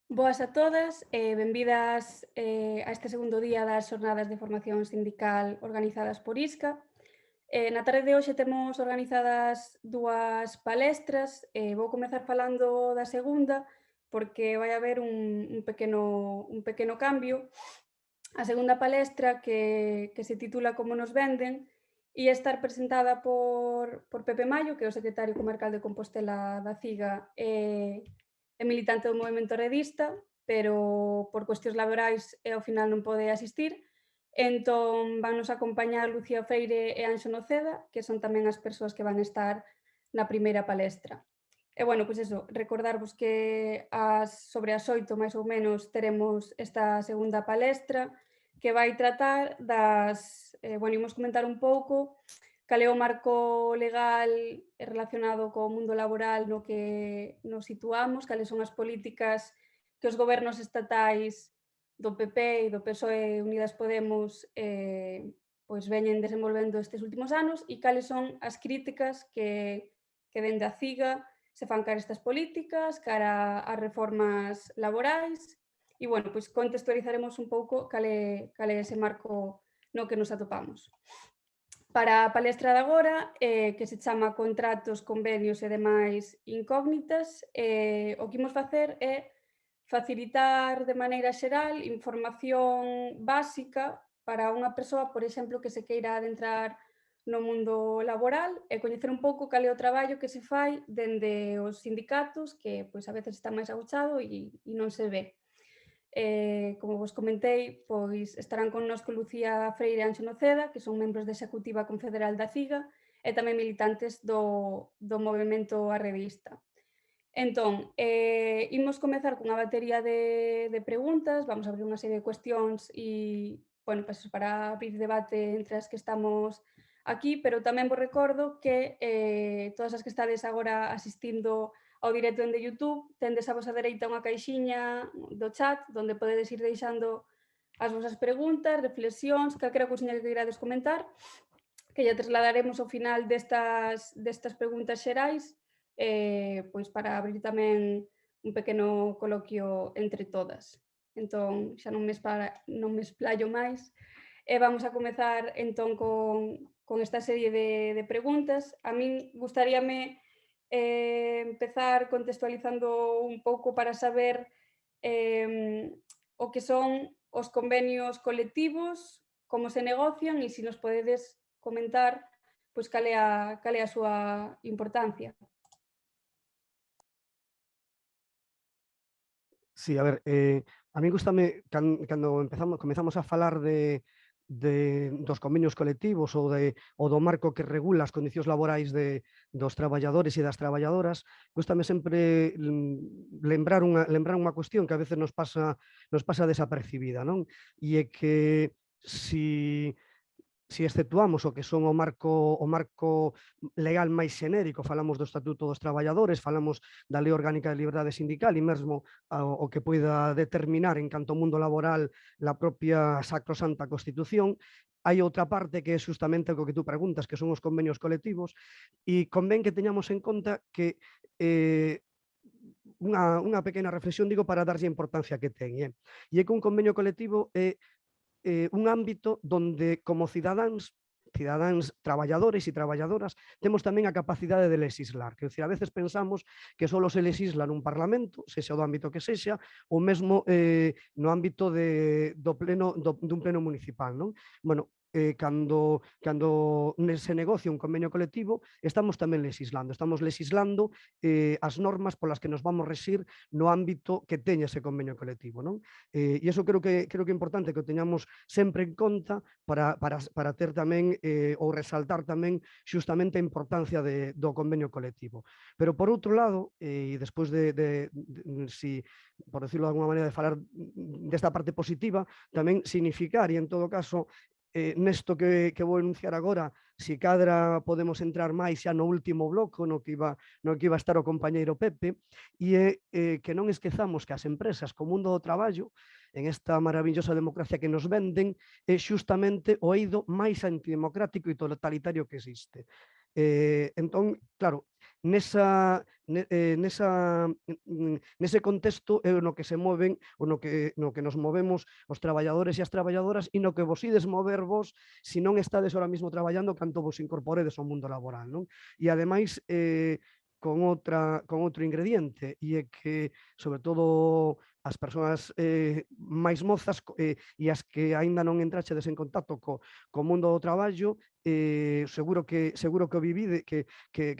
Boas a todas e benvidas a este segundo día das xornadas de formación sindical organizadas por ISCA. Na tarde de hoxe temos organizadas dúas palestras. Vou comezar falando da segunda porque vai haber un pequeno cambio. A segunda palestra, que se titula Como nos venden, ia estar presentada por Pepe Mayo, que é o secretario comarcal de Compostela da CIGA e militante do movemento redista, pero por cuestións laborais ao final non pode asistir. Entón, vannos acompañar Lucía Feire e Anxo Noceda, que son tamén as persoas que van estar na primeira palestra. E, bueno, pois eso, recordarvos que sobre as 8 máis ou menos teremos esta segunda palestra que vai tratar imos comentar un pouco cal é o marco legal relacionado co mundo laboral no que nos situamos, cales son as políticas que os gobernos estatais do PP e do PSOE Unidas Podemos pois veñen desenvolvendo estes últimos anos e cales son as críticas que dende a CIGA se fan cara a estas políticas, cara ás reformas laborais e, bueno, pois contextualizaremos un pouco cal é ese marco no que nos atopamos. Para a palestra de agora, que se chama Contratos, convenios e demais incógnitas, o que imos facer é facilitar de maneira xeral información básica para unha persoa, por exemplo, que se queira adentrar no mundo laboral e coñecer un pouco cal é o traballo que se fai dende os sindicatos, que pois a veces está máis agochado e non se ve. Como vos comentei, pois estarán connosco Lucía Freire e Anxo Noceda, que son membros da Executiva Confederal da CIGA e tamén militantes do movemento arredista. Entón, imos comezar cunha batería de preguntas, vamos a abrir unha serie de cuestións e, bueno, pues para abrir debate entre as que estamos aquí, pero tamén vos recordo que todas as que estades agora asistindo ao directo de YouTube, tendes a vosa dereita unha caixiña do chat onde podedes ir deixando as vosas preguntas, reflexións, calquera cousiña que queirades comentar, que lle trasladaremos ao final destas preguntas xerais, pois para abrir tamén un pequeno coloquio entre todas. Entón, xa non me esplaio máis, e vamos a comezar entón con esta serie de preguntas. A min gustaríame empezar contextualizando un pouco para saber o que son os convenios colectivos, como se negocian e se nos podedes comentar pois cal é a súa importancia. Sí, a ver, a mí gústame cando comezamos a falar dos convenios colectivos ou do marco que regula as condicións laborais dos traballadores e das traballadoras, gústame sempre lembrar unha cuestión que a veces nos pasa desapercibida, non? E é que si exceptuamos o que son o marco legal máis xenérico, falamos do Estatuto dos Traballadores, falamos da Lei Orgánica de Liberdade Sindical e mesmo o que poida determinar en canto ao mundo laboral a propia sacrosanta Constitución, hai outra parte que é justamente o que tú preguntas, que son os convenios colectivos, e convén que teñamos en conta que unha pequena reflexión, digo, para darlle a importancia que ten, e é que un convenio colectivo é un ámbito donde como cidadáns traballadores e traballadoras temos tamén a capacidade de legislar. Quer dizer, a veces pensamos que só se legisla nun parlamento, sexa do ámbito que sexa, ou mesmo no ámbito dun pleno municipal, non? Bueno, cando se negocia un convenio colectivo, estamos tamén estamos legislando as normas polas que nos vamos rexir no ámbito que teña ese convenio colectivo, non? E iso creo que é importante que o teñamos sempre en conta para ter tamén ou resaltar tamén xustamente a importancia do convenio colectivo. Pero por outro lado, e despois si, por decirlo de alguma maneira, de falar desta parte positiva, tamén significar, e en todo caso, nesto que vou enunciar agora, si cadra podemos entrar máis xa no último bloco no que iba a estar o compañeiro Pepe, e é que non esquezamos que as empresas co mundo do traballo, en esta maravillosa democracia que nos venden, é xustamente o eido máis antidemocrático e totalitario que existe. Entón, claro, nese contexto é no que se moven, ou no que nos movemos os traballadores e as traballadoras, e no que vos ides mover vos se non estades ahora mismo traballando canto vos incorporedes ao mundo laboral, non? E ademais, con outro ingrediente, e é que, sobre todo, as persoas máis mozas e as que aínda non entrachedes en contacto co mundo do traballo, seguro que o vivide, que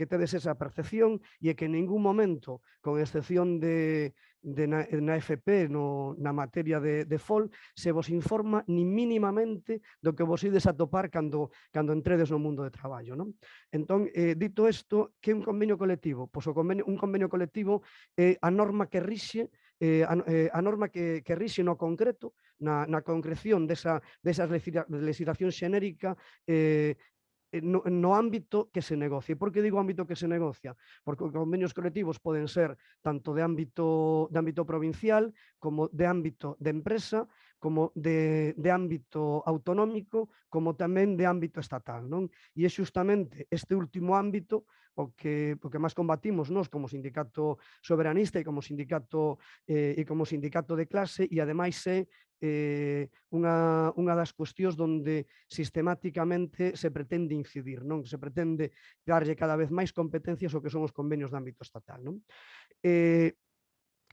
tedes esa percepción, e é que en ningún momento, con excepción na FP, na materia de FOL, se vos informa ni mínimamente do que vos ides a topar cando entredes no mundo de traballo, non? Entón, dito isto, que é un convenio colectivo? Pois un convenio colectivo é a norma que rixe, a norma que rixe no concreto, na concreción desa legislación xenérica, no ámbito que se negocie. Por que digo ámbito que se negocia? Porque os convenios colectivos poden ser tanto de ámbito provincial, como de ámbito de empresa, como de ámbito autonómico, como tamén de ámbito estatal, non? E é xustamente este último ámbito o que máis combatimos nós como sindicato soberanista e como sindicato de clase, e ademais é unha das cuestións onde sistemáticamente se pretende incidir, non? Se pretende darlle cada vez máis competencias ao que son os convenios de ámbito estatal, non?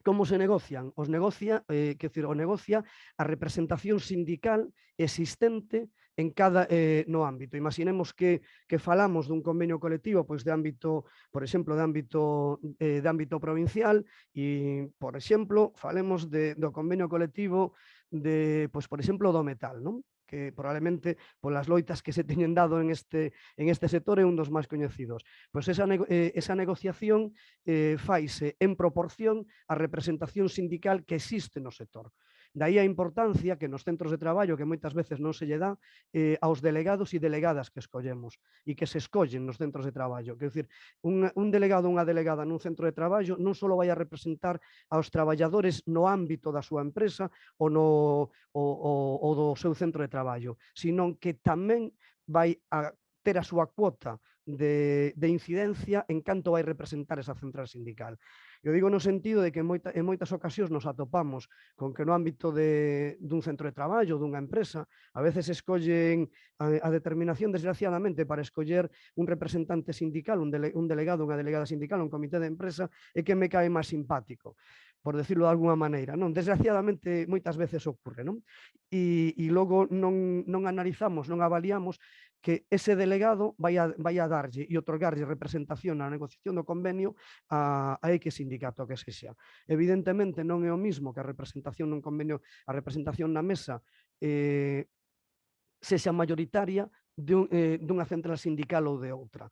Como se negocian? O negocia a representación sindical existente en cada no ámbito. Imaginemos que falamos dun convenio colectivo, pois de ámbito, por exemplo, de ámbito provincial, e, por exemplo, falemos do convenio colectivo pois, por exemplo, do metal, non? Que probablemente polas loitas que se teñen dado en este sector é un dos máis coñecidos. Pois esa negociación faise en proporción á representación sindical que existe no sector. Daí a importancia que nos centros de traballo, que moitas veces non se lle dá, aos delegados e delegadas que escollemos e que se escollen nos centros de traballo. Quer dizer, un delegado ou unha delegada nun centro de traballo non só vai a representar aos traballadores no ámbito da súa empresa ou do seu centro de traballo, sino que tamén vai a ter a súa cuota de incidencia en canto vai representar esa central sindical. Eu digo no sentido de que en moitas ocasións nos atopamos con que no ámbito dun centro de traballo, dunha empresa, a veces escollen a determinación, desgraciadamente, para escoller un representante sindical, un delegado, unha delegada sindical, un comité de empresa, é que me cae máis simpático, por decirlo de alguna maneira, non? Desgraciadamente, moitas veces ocorre, non? E logo non analizamos, non avaliamos que ese delegado vai a darlle e otorgarlle representación na negociación do convenio a X sindicato que sexa. Evidentemente non é o mismo que a representación nun convenio, a representación na mesa sexa mayoritaria dunha central sindical ou de outra.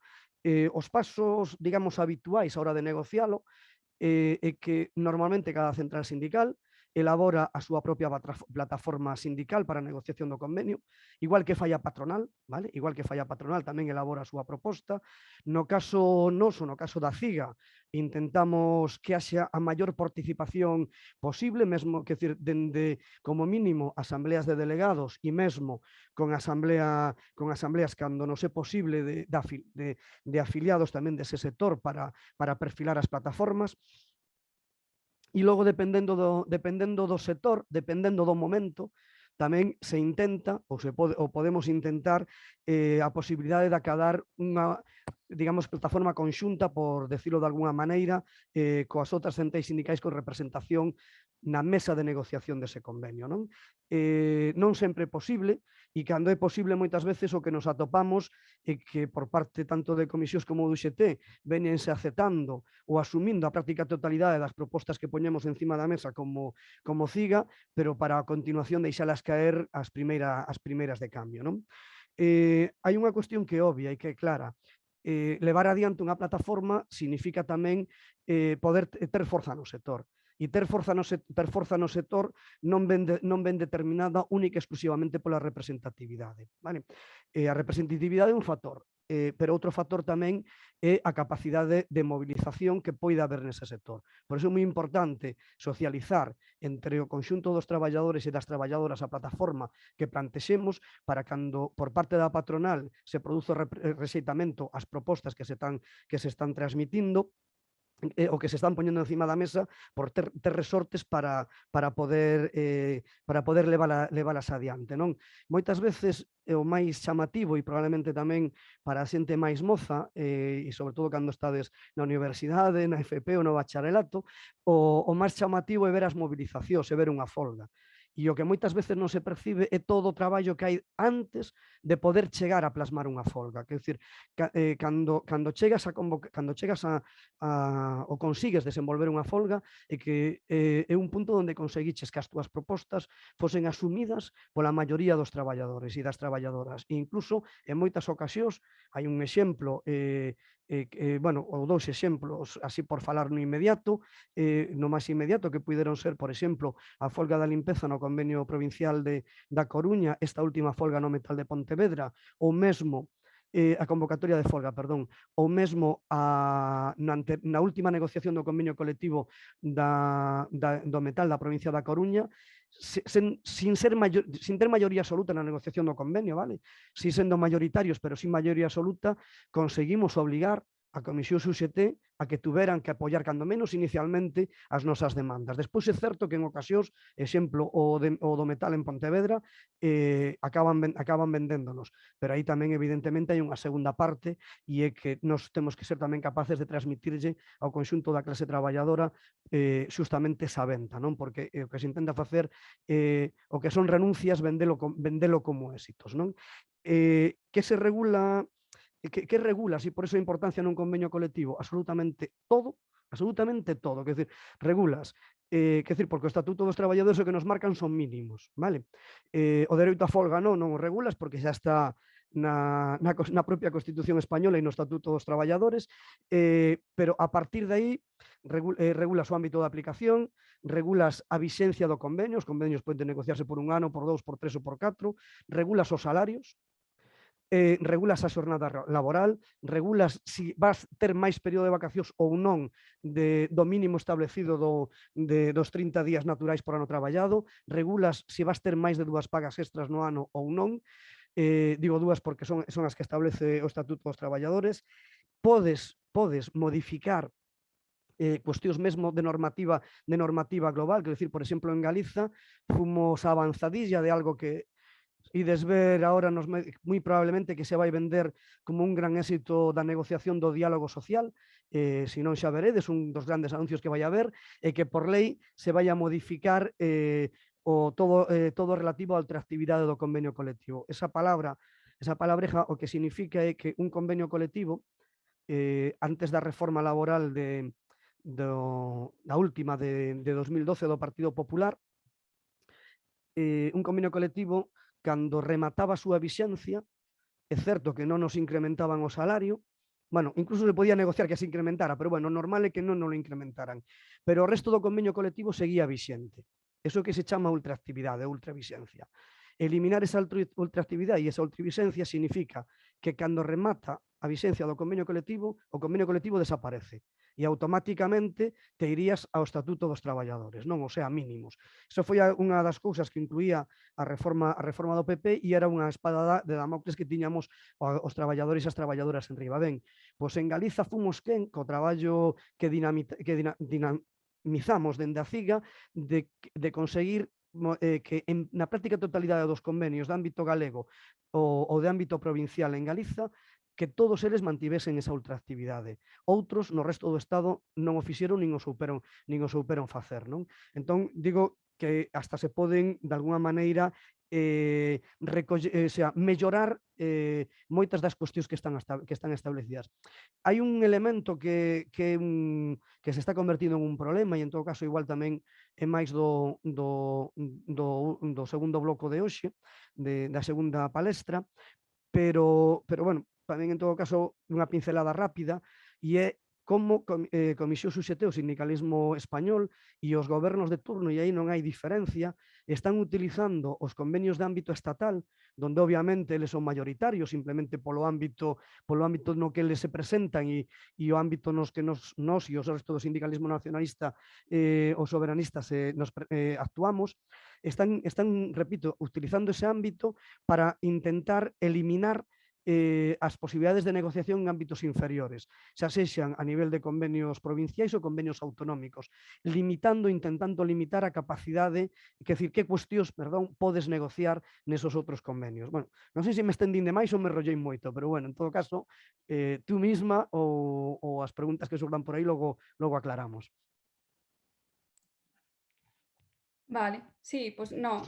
Os pasos, digamos, habituais a hora de negocialo é que normalmente cada central sindical elabora a súa propia plataforma sindical para a negociación do convenio, igual que fai a patronal, vale? Igual que fai a patronal tamén elabora a súa proposta. No caso noso, no caso da CIGA, intentamos que haxa a maior participación posible, mesmo, que decir, dende como mínimo asambleas de delegados e mesmo con asambleas cando non é posible de afiliados tamén dese sector para perfilar as plataformas. E logo, dependendo do sector, dependendo do momento, tamén se intenta, ou podemos intentar, a posibilidade de acadar unha, digamos, plataforma conxunta, por decirlo de alguna maneira, coas outras centrais sindicais con representación na mesa de negociación dese convenio, non? Non sempre é posible, e cando é posible, moitas veces o que nos atopamos é que por parte tanto de comisións como do UGT vénense aceptando ou asumindo a práctica totalidade das propostas que poñemos encima da mesa como CIGA, pero para a continuación deixalas caer as primeiras de cambio, non? Hai unha cuestión que é obvia e que é clara. Levar adiante unha plataforma significa tamén poder ter forza no sector. E ter forza no sector non ven determinada única e exclusivamente pola representatividade. Vale? A representatividade é un factor, pero outro factor tamén é a capacidade de movilización que poida haber nese sector. Por iso é moi importante socializar entre o conxunto dos traballadores e das traballadoras a plataforma que plantexemos para cando por parte da patronal se produzo rexeitamento ás propostas que se están transmitindo, o que se están poñendo encima da mesa por ter resortes para poder levalas adiante. Non? Moitas veces o máis chamativo e probablemente tamén para a xente máis moza e sobre todo cando estades na universidade, na FP ou no bacharelato, o máis chamativo é ver as movilizacións, é ver unha folga. E o que moitas veces non se percibe é todo o traballo que hai antes de poder chegar a plasmar unha folga. Quer dizer, cando chegas ou consigues desenvolver unha folga é que é un punto onde conseguiches que as túas propostas fosen asumidas pola maioría dos traballadores e das traballadoras. E incluso, en moitas ocasións, hai un exemplo bueno, ou dous exemplos, así por falar no inmediato, no máis inmediato que puderon ser, por exemplo, a folga da limpeza no convenio provincial da Coruña, esta última folga no metal de Pontevedra, ou mesmo a convocatoria de folga, perdón, ou mesmo na última negociación do convenio colectivo do metal da provincia da Coruña, sin ter maioría absoluta na negociación do convenio, vale? Si sendo maioritarios, pero sin maioría absoluta, conseguimos obligar a Comisión UGT a que tuveran que apoiar cando menos inicialmente as nosas demandas. Despois é certo que en ocasións, exemplo, o do metal en Pontevedra, acaban vendéndonos, pero aí tamén evidentemente hai unha segunda parte e é que nós temos que ser tamén capaces de transmitirlle ao conxunto da clase traballadora xustamente esa venta, non? Porque o que se intenta facer o que son renuncias vendelo como éxitos, non? Que se regula que regulas, e por iso a importancia nun convenio colectivo, absolutamente todo, quer dizer, regulas, quer dizer, porque o Estatuto dos Traballadores o que nos marcan son mínimos, vale? O dereito a folga non o regulas porque xa está na propia Constitución española e no Estatuto dos Traballadores, pero a partir de aí regulas o ámbito de aplicación, regulas a vixencia do convenio, os convenios poden negociarse por 1 ano, por 2, por 3 ou por 4, regulas os salarios, regulas a xornada laboral, regulas si vas ter máis período de vacacións ou non do mínimo establecido dos 30 días naturais por ano traballado, regulas si vas ter máis de 2 pagas extras no ano ou non, digo 2 porque son as que establece o Estatuto dos Traballadores, podes modificar cuestións mesmo de normativa global, quer decir, por exemplo, en Galiza fomos a avanzadilla de algo que ides ver agora moi probablemente que se vai vender como un gran éxito da negociación do diálogo social, se non xa veredes, un dos grandes anuncios que vai haber, é que por lei se vai a modificar todo relativo á ultraactividade do convenio colectivo. Esa palabreja o que significa é que un convenio colectivo, antes da reforma laboral da última de 2012 do Partido Popular, un convenio colectivo cando remataba a súa vixencia, é certo que non nos incrementaban o salario, bueno, incluso se podía negociar que se incrementara, pero bueno, normal é que non nos lo incrementaran, pero o resto do convenio colectivo seguía vixente. Eso que se chama ultraactividade, ultravixencia. Eliminar esa ultraactividade e esa ultravixencia significa que cando remata a vixencia do convenio colectivo, o convenio colectivo desaparece e automáticamente te irías ao Estatuto dos Traballadores, non? O sea, mínimos. Iso foi unha das cousas que incluía a reforma do PP e era unha espada de Damocles que tiñamos os traballadores e as traballadoras en riba. Ben, pois en Galiza fomos quen, co traballo que dinamizamos dende a CIGA, de conseguir que na práctica totalidade dos convenios de ámbito galego ou de ámbito provincial en Galiza, que todos eles mantivesen esa ultraactividade. Outros, no resto do Estado, non o fixeron nin o souperon facer. Non? Entón, digo que hasta se poden, de alguna maneira, mellorar moitas das cuestións que están establecidas. Hai un elemento que se está convertindo en un problema e en todo caso igual tamén é máis do segundo bloco de hoxe, da segunda palestra, pero bueno, tamén en todo caso unha pincelada rápida, e é como Comisión Suxete, o sindicalismo español e os gobernos de turno, e aí non hai diferencia, están utilizando os convenios de ámbito estatal, donde obviamente eles son mayoritarios, simplemente polo ámbito no que eles se presentan e o ámbito nos que nos e o resto do sindicalismo nacionalista ou soberanistas actuamos, están, repito, utilizando ese ámbito para intentar eliminar as posibilidades de negociación en ámbitos inferiores, xa sexan a nivel de convenios provinciais ou convenios autonómicos, intentando limitar a capacidade, que decir, que cuestións, podes negociar nesos outros convenios. Bueno, non sei se me estendín demais ou me rollei moito, pero bueno, en todo caso, tú misma ou as preguntas que surdan por aí logo aclaramos. Vale, sí, pues no,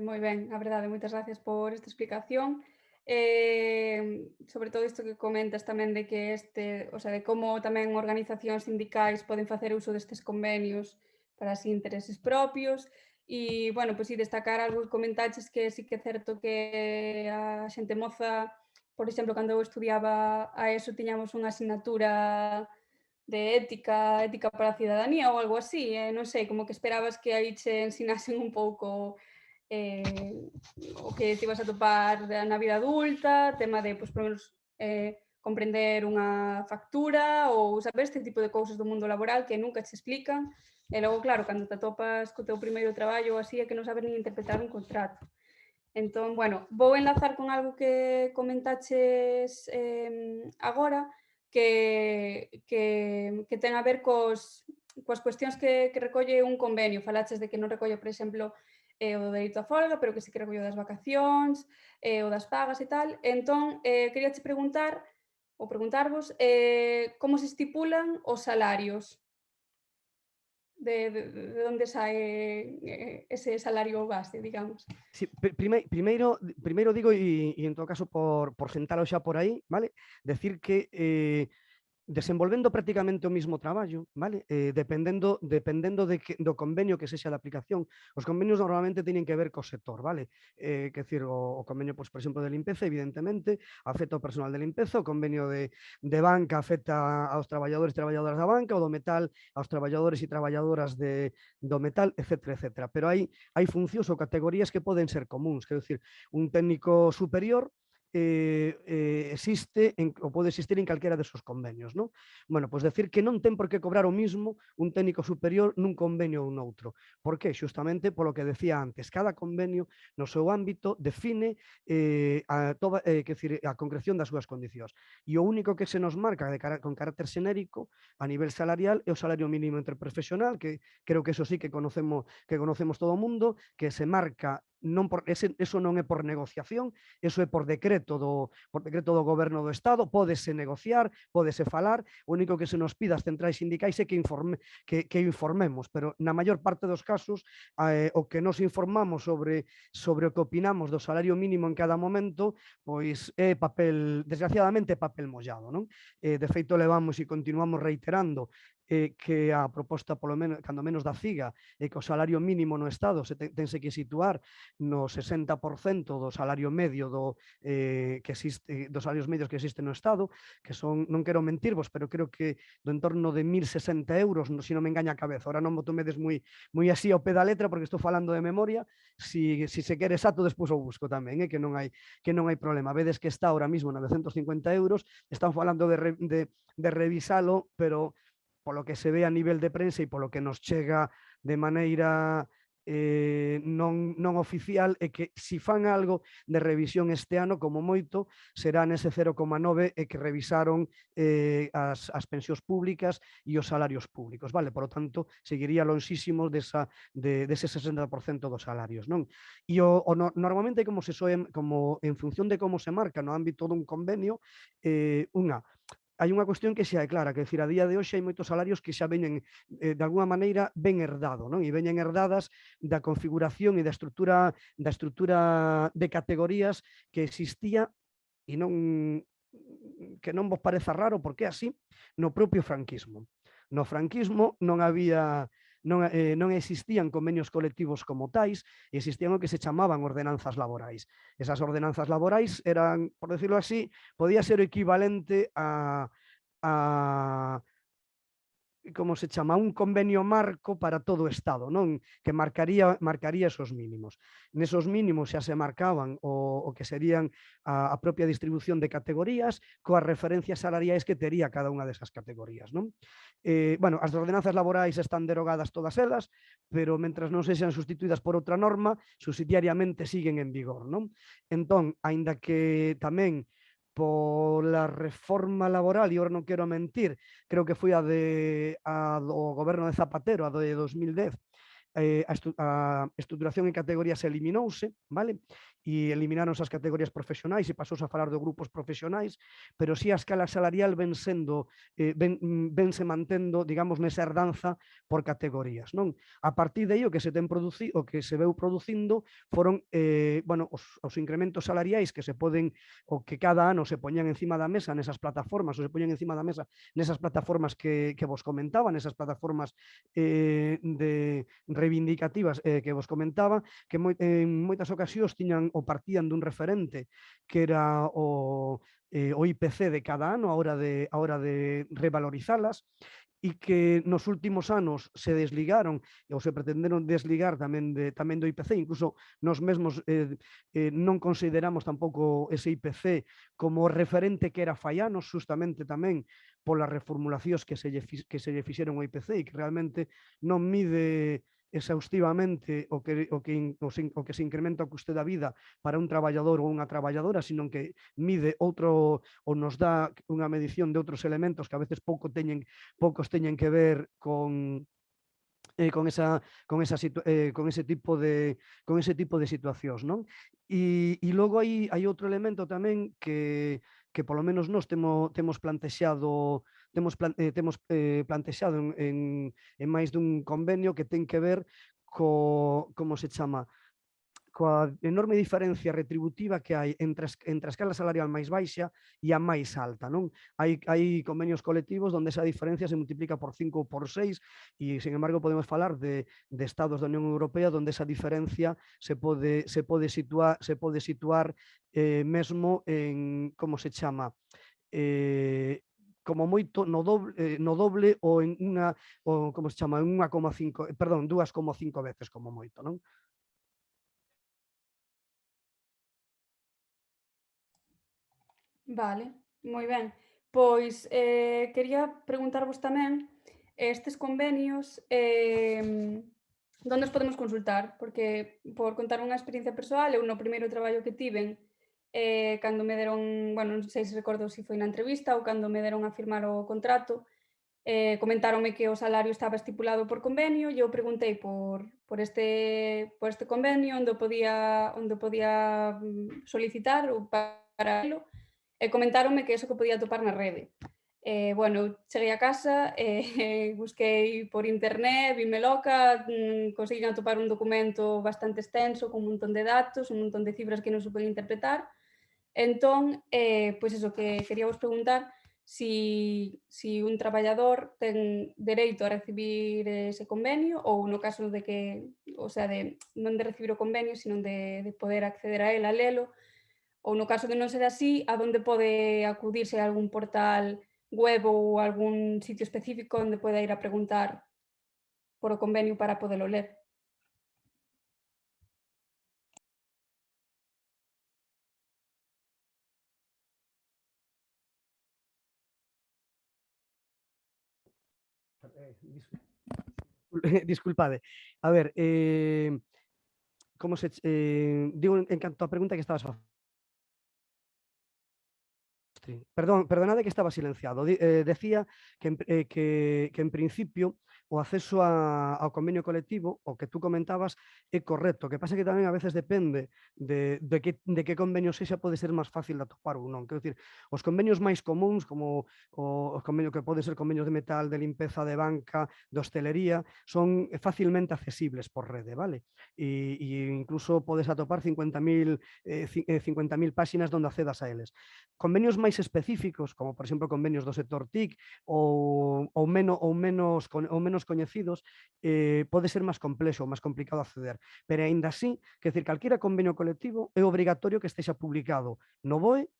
moi ben, a verdade, moitas gracias por esta explicación. Sobre todo isto que comentas tamén de que o sea, de como tamén organizacións sindicais poden facer uso destes convenios para así intereses propios. E, bueno, pois si destacar algo que comentaches que sí que é certo que a xente moza, por exemplo, cando eu estudiaba a ESO tiñamos unha asignatura de ética para a cidadanía ou algo así, non sei, como que esperabas que aí che ensinasen un pouco o que te ibas a topar na vida adulta, tema de, pois, por menos, comprender unha factura ou, sabes, este tipo de cousas do mundo laboral que nunca che explican. E logo, claro, cando te atopas co teu primeiro traballo ou así é que non sabes nin interpretar un contrato. Entón, bueno, vou enlazar con algo que comentaches agora, que ten a ver coas cuestións que recolle un convenio. Falaches de que non recolle, por exemplo, o dereito á folga, pero que sí que recolle o das vacacións, o das pagas e tal. Entón, queríache preguntar, ou preguntarvos, como se estipulan os salarios? De onde sae ese salario base, digamos? Sí, primeiro digo, e en todo caso por sentalo xa por aí, vale? Decir que desenvolvendo prácticamente o mismo traballo, vale? Dependendo do convenio que sexa de aplicación. Os convenios normalmente teñen que ver co sector, vale? Que decir, o convenio, pues, por exemplo, de limpeza, evidentemente, afecta ao personal de limpeza, o convenio de banca afecta aos traballadores e traballadoras da banca, o do metal aos traballadores e traballadoras do metal, etcétera, etcétera. Pero hai funcións ou categorías que poden ser comuns, quero dicir, un técnico superior existe ou pode existir en calquera desos convenios, non? Bueno, pois decir que non ten por que cobrar o mismo un técnico superior nun convenio ou noutro. Por que? Xustamente polo que decía antes, cada convenio no seu ámbito define a concreción das súas condicións. E o único que se nos marca con carácter xenérico a nivel salarial é o salario mínimo interprofesional, que creo que eso sí que conocemos todo o mundo, que se marca eso non é por negociación, eso é por decreto do goberno do Estado, pódese negociar, pódese falar, o único que se nos pida as centrais sindicais é que informemos, pero na maior parte dos casos o que nos informamos sobre o que opinamos do salario mínimo en cada momento, pois é desgraciadamente papel mollado, non? De feito, levamos e continuamos reiterando que a proposta, polo menos, cando menos da CIGA, é que o salario mínimo no Estado tense que situar no 60% do salario medio que existe, dos salarios medios que existen no Estado, que son, non quero mentirvos, pero creo que do entorno de 1.060 euros, se non me engaña a cabeza. Ahora non me tomedes moi así ao pé da letra, porque estou falando de memoria. Si se quere exacto, despois o busco tamén, que non hai problema. Vedes que está ahora mismo 950 euros, están falando de revisalo, pero polo que se ve a nivel de prensa e polo que nos chega de maneira non oficial, é que si fan algo de revisión este ano, como moito, será nese 0,9 que revisaron as pensións públicas e os salarios públicos, vale? Por lo tanto, seguiría lonxísimos dese 60% dos salarios, non? E normalmente como en función de como se marca no ámbito dun convenio, hai unha cuestión que xa é clara, que decir, a día de hoxe hai moitos salarios que xa veñen, de alguma maneira, ben herdado, non? E veñen herdadas da configuración e da estrutura de categorías que existía e que non vos pareza raro, porque é así, no propio franquismo. No franquismo non existían convenios colectivos como tais, existían o que se chamaban ordenanzas laborais. Esas ordenanzas laborais eran, por decirlo así, podía ser o equivalente a como se chama, un convenio marco para todo o Estado, non? Que marcaría esos mínimos. Nesos mínimos xa se marcaban o que serían a propia distribución de categorías coas referencias salariais que tería cada unha desas categorías, non? Bueno, as ordenanzas laborais están derogadas todas elas, pero mentras non sexan sustituídas por outra norma, subsidiariamente siguen en vigor, non? Entón, aínda que tamén pola reforma laboral, e agora non quero mentir, creo que foi a do goberno de Zapatero, a de 2010, a estruturación en categorías eliminouse, vale? E eliminaronse as categorías profesionais e pasouse a falar de grupos profesionais, pero si a escala salarial vense mantendo, digamos, nesa herdanza por categorías, non? A partir de aí o que se veu producindo foron bueno, os incrementos salariais que se poden, o que cada ano se poñían encima da mesa nesas plataformas, ou se poñían encima da mesa nesas plataformas que vos comentaba, nesas plataformas de reivindicativas que vos comentaba, que en moitas ocasións tiñan ou partían dun referente que era o IPC de cada ano a hora de revalorizalas, e que nos últimos anos se desligaron ou se pretenderon desligar tamén do IPC, incluso nos mesmos non consideramos tampouco ese IPC como referente que era fai anos, justamente tamén polas reformulacións que se lle fixeron ao IPC e que realmente non mide exhaustivamente o que se incrementa o custe da vida para un traballador ou unha traballadora, sino que mide outro ou nos dá unha medición de outros elementos que a veces poucos teñen que ver con ese tipo de situacións, non? E logo hai outro elemento tamén que polo menos nós temos plantexado en máis dun convenio que ten que ver como se chama, coa enorme diferencia retributiva que hai entre a escala salarial máis baixa e a máis alta, non? Hai convenios colectivos onde esa diferencia se multiplica por 5 ou por 6 e, sin embargo, podemos falar de estados da Unión Europea onde esa diferencia se pode situar mesmo en, como se chama, como moito no doble ou en como se chama, en 2,5 veces como moito, non? Vale, moi ben. Pois quería preguntarvos tamén estes convenios onde os podemos consultar, porque por contar unha experiencia persoal, eu no primeiro traballo que tiven cando me deron, bueno, non sei se recordo se foi na entrevista ou cando me deron a firmar o contrato, comentáronme que o salario estaba estipulado por convenio e eu preguntei por este convenio onde podía solicitar ou para elo, e comentáronme que eso que podía topar na rede. Bueno, eu cheguei a casa, busquei por internet, vime loca, conseguín atopar un documento bastante extenso con un montón de datos, un montón de cifras que non se poden interpretar. Entón, pois eso, que quería vos preguntar si un traballador ten dereito a recibir ese convenio ou no caso de que, o sea, non de recibir o convenio, sino de poder acceder a él, a lelo, ou no caso de non ser así, a donde pode acudirse a algún portal web ou algún sitio específico onde poda ir a preguntar por o convenio para podelo ler. Disculpade. A ver, digo en canto á pregunta que estabas facendo. Perdonade que estaba silenciado. Decía que en principio o acceso ao convenio colectivo, o que tú comentabas, é correcto. O que pasa é que tamén a veces depende de que convenio sexa, pode ser máis fácil de atopar ou non. Quero dicir, os convenios máis comuns, como os convenios que pode ser convenios de metal, de limpeza, de banca, de hostelería, son facilmente accesibles por rede, vale? E incluso podes atopar 50.000 páxinas onde accedas a eles. Convenios máis específicos, como por exemplo convenios do sector TIC ou menos coñecidos, pode ser máis complexo ou máis complicado acceder, pero aínda así, quer dizer, calquera convenio colectivo é obrigatorio que estexa publicado no BOE,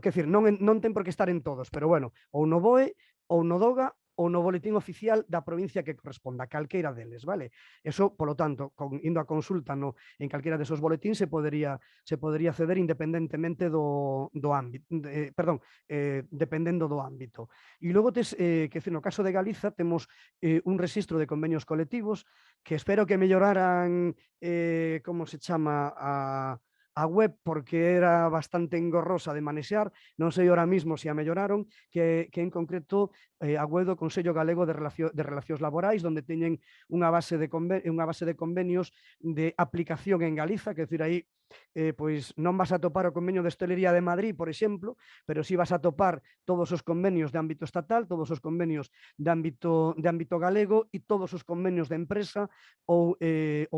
quer dizer, non ten por que estar en todos, pero bueno, ou no BOE ou no DOGA ou no boletín oficial da provincia que corresponda, calqueira deles, vale? Eso, polo tanto, indo a consulta en calquera desos boletíns se podería acceder independentemente do ámbito, dependendo do ámbito. E logo, no caso de Galiza, temos un rexistro de convenios colectivos que espero que melloraran, como se chama, a web, porque era bastante engorrosa de manexear, non sei ahora mismo se a melloraron, que en concreto a web do Consello Galego de Relacións Laborais, onde teñen unha base de convenios de aplicación en Galiza, que decir, aí pois non vas a topar o convenio de hostelería de Madrid, por exemplo, pero si vas a topar todos os convenios de ámbito estatal, todos os convenios de ámbito galego e todos os convenios de empresa ou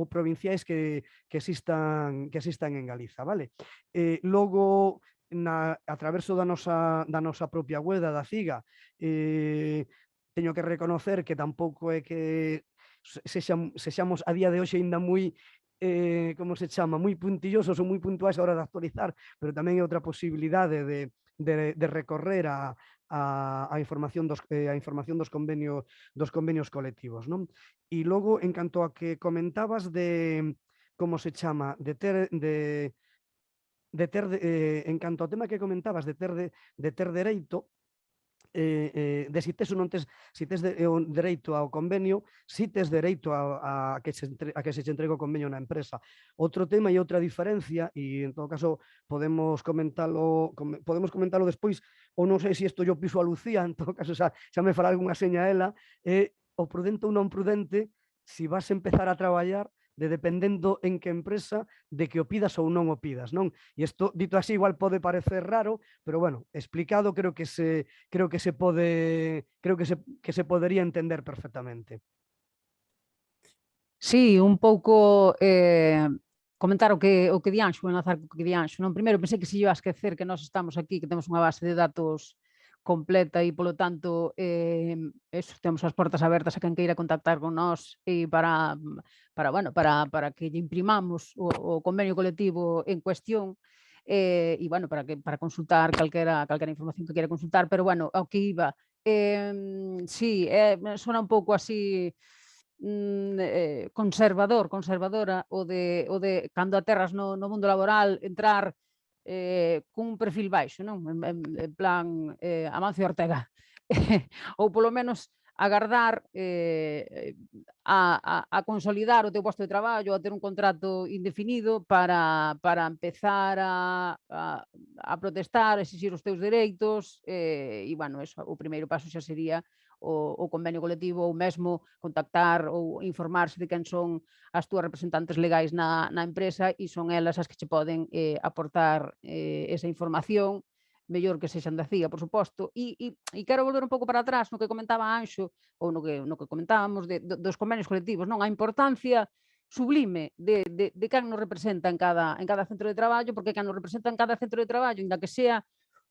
provinciais que existan en Galiza, vale? Logo, a través da nosa propia web, da CIGA, teño que reconocer que tampouco é que sexamos a día de hoxe ainda moi como se chama, moi puntillosos ou moi puntuais a hora de actualizar, pero tamén é outra posibilidade de recorrer a información dos convenios colectivos, non? E logo, en canto a que comentabas de, como se chama, en canto ao tema que comentabas de ter dereito, de si tes ou non tes, si tes o dereito ao convenio, si tes dereito a que se che entregue o convenio na empresa. Outro tema e outra diferencia, e en todo caso podemos comentalo despois, ou non sei se isto yo piso a Lucía, en todo caso xa me fará algunha seña ela, é o prudente ou non prudente si vas a empezar a traballar dependendo en que empresa, de que o pidas ou non o pidas, non? E isto, dito así, igual pode parecer raro, pero bueno, explicado creo que se podería entender perfectamente. Sí, un pouco comentar o que di Anxo, enlazar co que di Anxo. Non? Primeiro, pensei que se iba a esquecer que nós estamos aquí, que temos unha base de datos completa e, polo tanto, temos as portas abertas a quen queira contactar con nós e para que lle imprimamos o convenio colectivo en cuestión e, bueno, para consultar calquera información que queira consultar, pero, bueno, ao que iba, sí, sona un pouco así conservadora o de cando aterras no mundo laboral entrar cun perfil baixo, non? En plan Amancio Ortega. Ou polo menos agardar a consolidar o teu posto de traballo, a ter un contrato indefinido para empezar a protestar, a exixir os teus dereitos e, bueno, eso, o primeiro paso xa sería o convenio colectivo ou mesmo contactar ou informarse de quen son as túas representantes legais na empresa e son elas as que che poden aportar esa información, mellor que sexan da CIA, por suposto. E quero volver un pouco para atrás no que comentaba Anxo ou no que comentábamos dos convenios colectivos, non? A importancia sublime de quen nos representa en cada centro de traballo, porque quen nos representa en cada centro de traballo, inda que sea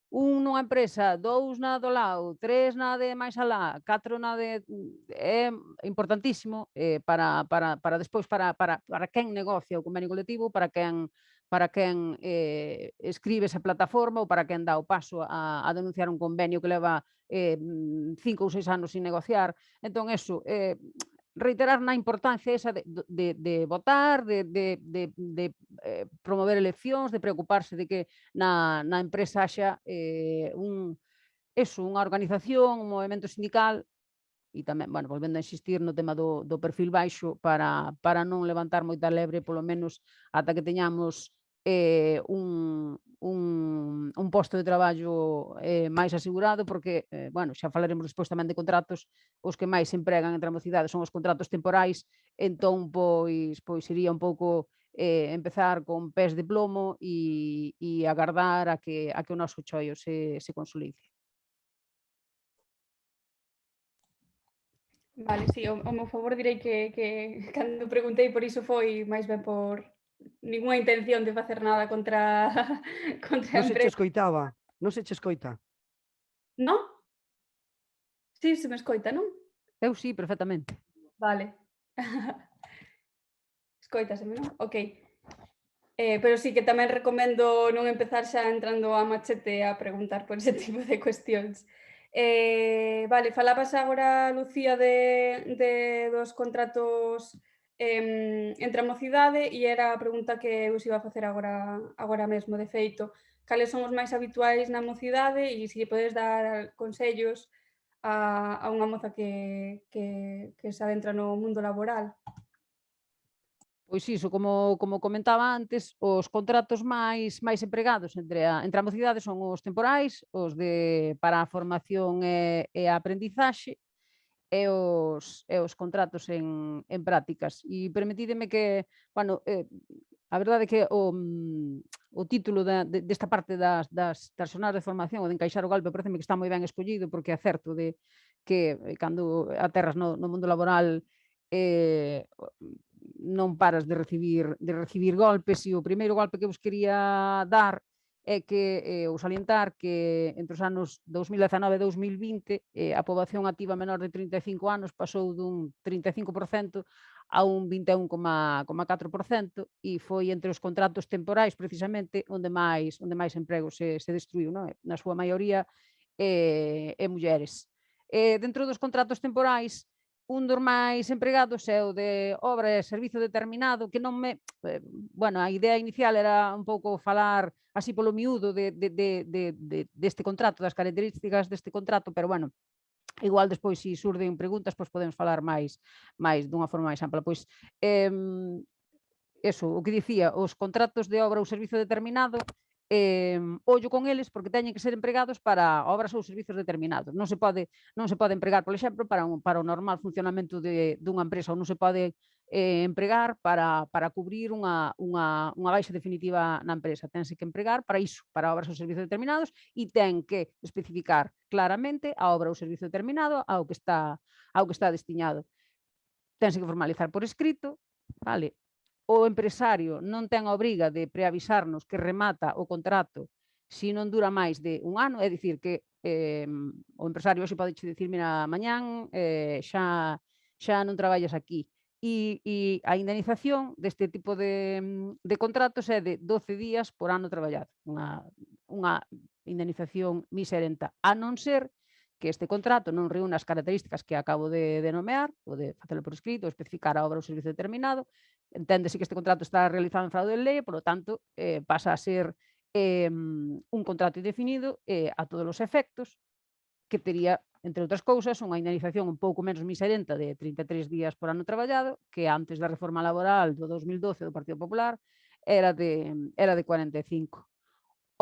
nunha empresa, 2 na do lado, 3 na de máis alá, 4 na de... É importantísimo para despois, para quen negocia o convenio colectivo, para quen escribe esa plataforma ou para quen dá o paso a denunciar un convenio que leva 5 ou 6 anos sin negociar. Entón, eso, reiterar na importancia esa de votar, de promover eleccións, de preocuparse de que na empresa haxa unha organización, un movimento sindical e tamén, bueno, volvendo a insistir no tema do perfil baixo para non levantar moita lebre, polo menos ata que teñamos un posto de traballo máis asegurado, porque, bueno, xa falaremos despois tamén de contratos, os que máis se empregan entre a mocidade son os contratos temporais, entón, pois sería un pouco empezar con pés de plomo e agardar a que o noso choio se consolide. Vale, sí, ao meu favor direi que cando preguntei por iso foi máis ben por ninguna intención de facer nada contra a Non se che empresa. escoitaba, non se che escoita. Non? Sí, se me escoita, non? Eu sí, perfectamente. Vale. Escóitaseme, non? Ok. Pero sí que tamén recomendo non empezar xa entrando a machete a preguntar por ese tipo de cuestións. Vale, falabas agora, Lucía, dos contratos entre a mocidade e era a pregunta que eu iba a facer agora mesmo, de feito. Cales son os máis habituais na mocidade e se lle podes dar consellos a unha moza que se adentra no mundo laboral? Pois iso, como comentaba antes, os contratos máis empregados entre a mocidade son os temporais, os para a formación e a aprendizaxe, e os contratos en prácticas. E permitídeme que, bueno, a verdade é que o título desta parte das xornadas de formación, o de encaixar o golpe, pareceme que está moi ben escollido, porque é certo de que cando aterras no mundo laboral non paras de recibir golpes, e o primeiro golpe que vos quería dar é que, ou salientar, que entre os anos 2019 e 2020 a poboación activa menor de 35 anos pasou dun 35% a un 21,4%, e foi entre os contratos temporais precisamente onde máis emprego se destruiu, non? Na súa maioría mulleres. Dentro dos contratos temporais, un dos máis empregados é o de obra e servizo determinado, que non me... Bueno, a idea inicial era un pouco falar así polo miúdo deste contrato, das características deste contrato, pero bueno, igual despois, se surden preguntas, pois podemos falar máis dunha forma máis ampla. Pois, eso, o que dicía, os contratos de obra ou servizo determinado, ollo con eles, porque teñen que ser empregados para obras ou servizos determinados. Non se pode empregar, por exemplo, para o normal funcionamento dunha empresa, ou non se pode empregar para cubrir unha baixa definitiva na empresa. Tense que empregar para iso, para obras ou servizos determinados, e ten que especificar claramente a obra ou servizo determinado ao que está destiñado. Tense que formalizar por escrito, vale? O empresario non ten a obriga de preavisarnos que remata o contrato se non dura máis de un ano, é dicir, que o empresario hoxe pode dicir, mira, mañán xa non traballas aquí. E a indemnización deste tipo de contratos é de 12 días por ano traballado, unha indemnización miserenta, a non ser que este contrato non reúne as características que acabo de nomear, ou de facelo por escrito, ou especificar a obra ou servizo determinado. Enténdese que este contrato está realizado en fraude de lei, polo tanto, pasa a ser un contrato indefinido a todos os efectos, que tería, entre outras cousas, unha indemnización un pouco menos miserenta de 33 días por ano traballado, que antes da reforma laboral do 2012 do Partido Popular era de 45.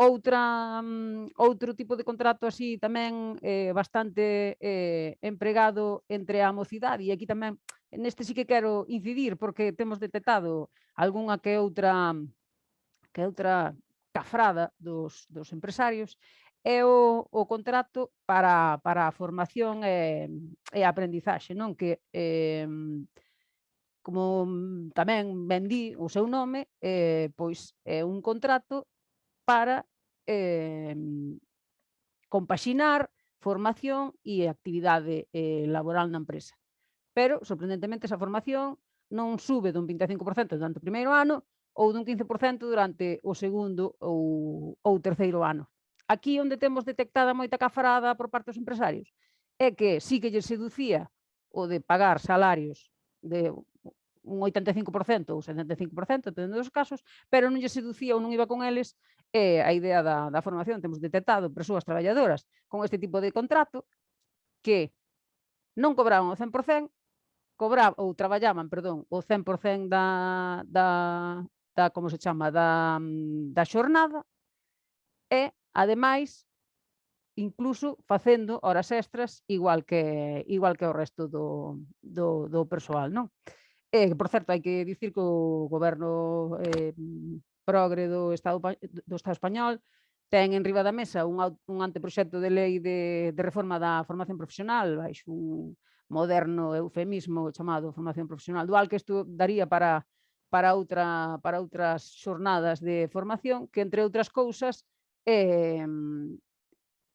Outro tipo de contrato así tamén bastante empregado entre a mocidade, e aquí tamén neste sí que quero incidir, porque temos detectado algunha que outra cafrada dos empresarios, é o contrato para a formación e a aprendizaxe, non? Que como tamén ben di o seu nome, pois é un contrato para compaxinar formación e actividade laboral na empresa. Pero, sorprendentemente, esa formación non sube dun 25% durante o primeiro ano ou dun 15% durante o segundo ou terceiro ano. Aquí onde temos detectada moita cafarada por parte dos empresarios é que sí que lles seducía o de pagar salarios de un 85% ou 75%, dependendo dos casos, pero non lles seducía ou non iba con eles a idea da formación. Temos detectado persoas traballadoras con este tipo de contrato que non cobraban o 100%, traballaban, perdón, o 100% da como se chama, da xornada, e, ademais, incluso facendo horas extras igual que o resto do persoal, non? Por certo, hai que dicir que o goberno progre do Estado español ten enriba da mesa un anteproxecto de lei de reforma da formación profesional, baixo un moderno eufemismo chamado formación profesional dual, que isto daría para outras xornadas de formación, que, entre outras cousas,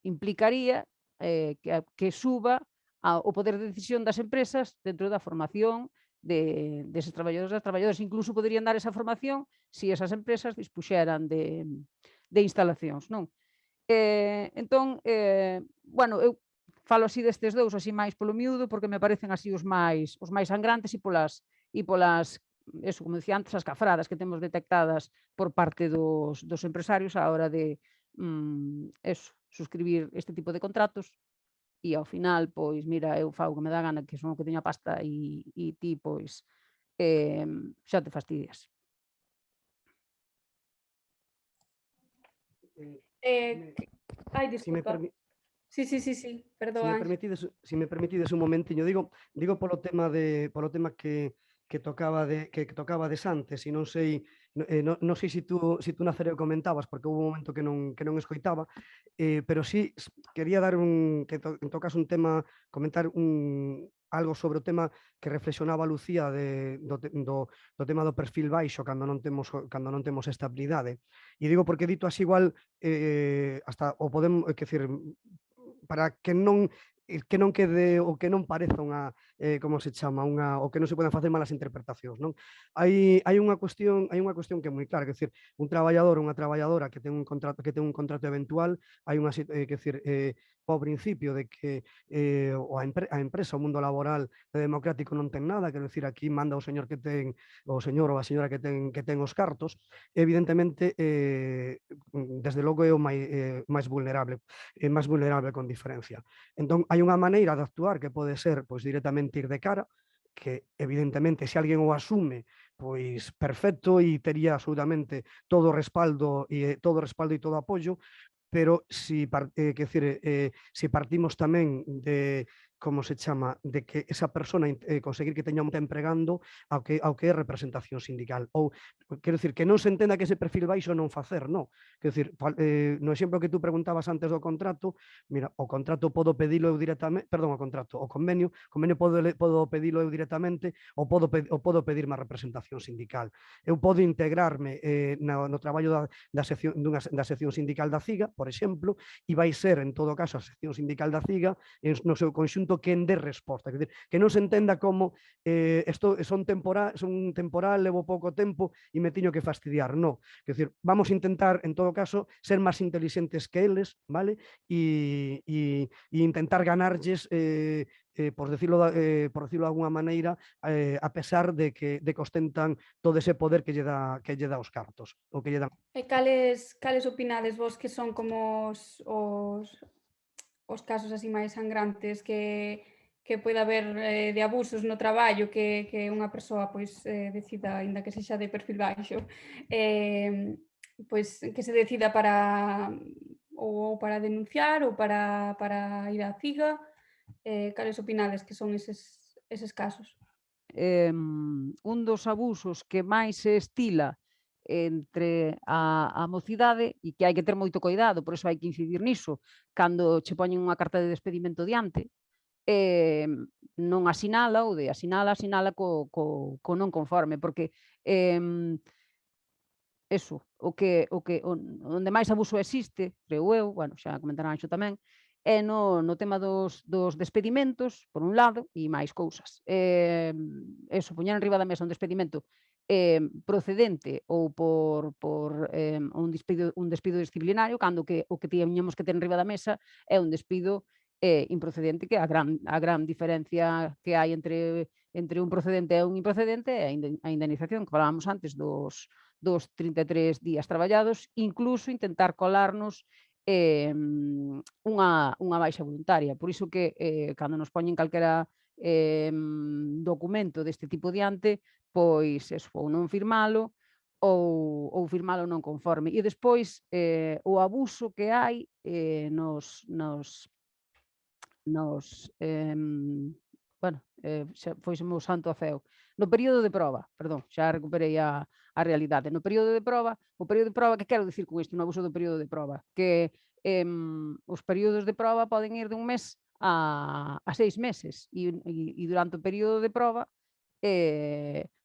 implicaría que suba o poder de decisión das empresas dentro da formación deses traballadores e das traballadoras. Incluso poderían dar esa formación se esas empresas dispuxeran de instalacións, non? Entón, bueno, eu falo así destes dous, así máis polo miúdo, porque me parecen así os máis sangrantes e polas, eso, como dicía antes, as cafradas que temos detectadas por parte dos empresarios á hora de eso, suscribir este tipo de contratos e ao final, pois, mira, eu fago o que me dá gana, que son o que teño a pasta e ti, pois, xa te fastidias. Eh, que- Ai, Si me disculpa. permi- Sí, sí, sí, sí, Si perdón, me Ánxel. permitides un momentiño, digo polo tema que tocabades antes, e non sei, non sei se tú Nacereo comentabas, porque houve un momento que non escoitaba, pero sí quería dar en todo caso un tema, comentar algo sobre o tema que reflexionaba Lucía do tema do perfil baixo cando non temos esta habilidade. E digo porque dito así igual, hasta o podemos, que decir, para que non quede ou que non pareza unha, como se chama, o que non se poden facer malas interpretacións, non? Hai unha cuestión que é moi clara, que decir, un traballador ou unha traballadora que ten un contrato eventual, hai unha que decir, ao principio de que a empresa, o mundo laboral democrático non ten nada, quero decir, aquí manda o señor ou a señora que ten os cartos, evidentemente, desde logo é o máis vulnerable con diferencia. Entón, hai unha maneira de actuar que pode ser, pois, directamente ir de cara, que evidentemente se alguén o asume, pois perfecto e tería absolutamente todo o respaldo e todo apoio, pero si partimos tamén de, como se chama, de que esa persona conseguir que teña un empregando ao que é representación sindical, ou quero dicir, que non se entenda que ese perfil baixo non facer, non. Quero dicir, no exemplo que tú preguntabas antes do contrato, mira, o contrato podo pedilo eu directamente, perdón, o convenio podo pedilo eu directamente, ou podo pedir má representación sindical. Eu podo integrarme no traballo da sección sindical da CIGA, por exemplo, e vai ser, en todo caso, a sección sindical da CIGA no seu conxunto quen dé resposta. Quer dizer, que non se entenda como son temporal, levo pouco tempo e me teño que fastidiar. No. Quer dizer, vamos a intentar, en todo caso, ser máis intelixentes que eles, vale? E intentar ganarlles, por decirlo de alguna maneira, a pesar de que ostentan todo ese poder que lle dá os cartos, ou que lle dan. E cales opinades vos que son como os casos así máis sangrantes que poida haber de abusos no traballo que unha persoa pois decida, aínda que sexa de perfil baixo, pois que se decida ou para denunciar ou para ir á CIGA, cales opinades que son eses casos? Un dos abusos que máis se estila entre a mocidade e que hai que ter moito cuidado, por iso hai que incidir niso, cando che poñen unha carta de despedimento diante, non asinala ou de asinala co non conforme, porque eso, onde máis abuso existe, creo eu, bueno, xa comentará Anxo tamén, é no tema dos despedimentos, por un lado, e máis cousas. Eso, poñer enriba da mesa un despedimento procedente ou por un despido disciplinario, cando o que tiñamos que ter enriba da mesa é un despido improcedente, que é a gran diferencia que hai entre un procedente e un improcedente é a indemnización que falábamos antes dos 33 días traballados, incluso intentar colarnos unha baixa voluntaria. Por iso que cando nos poñen calquera documento deste tipo diante, pois eso, ou non firmalo ou firmalo non conforme. E despois o abuso que hai bueno, xa foiseme o santo a ceo. No período de proba, perdón, xa recuperei a realidade. No período de proba, o período de proba, que quero dicir con isto, no abuso do período de proba? Que os períodos de proba poden ir dun mes a 6 meses e durante o período de proba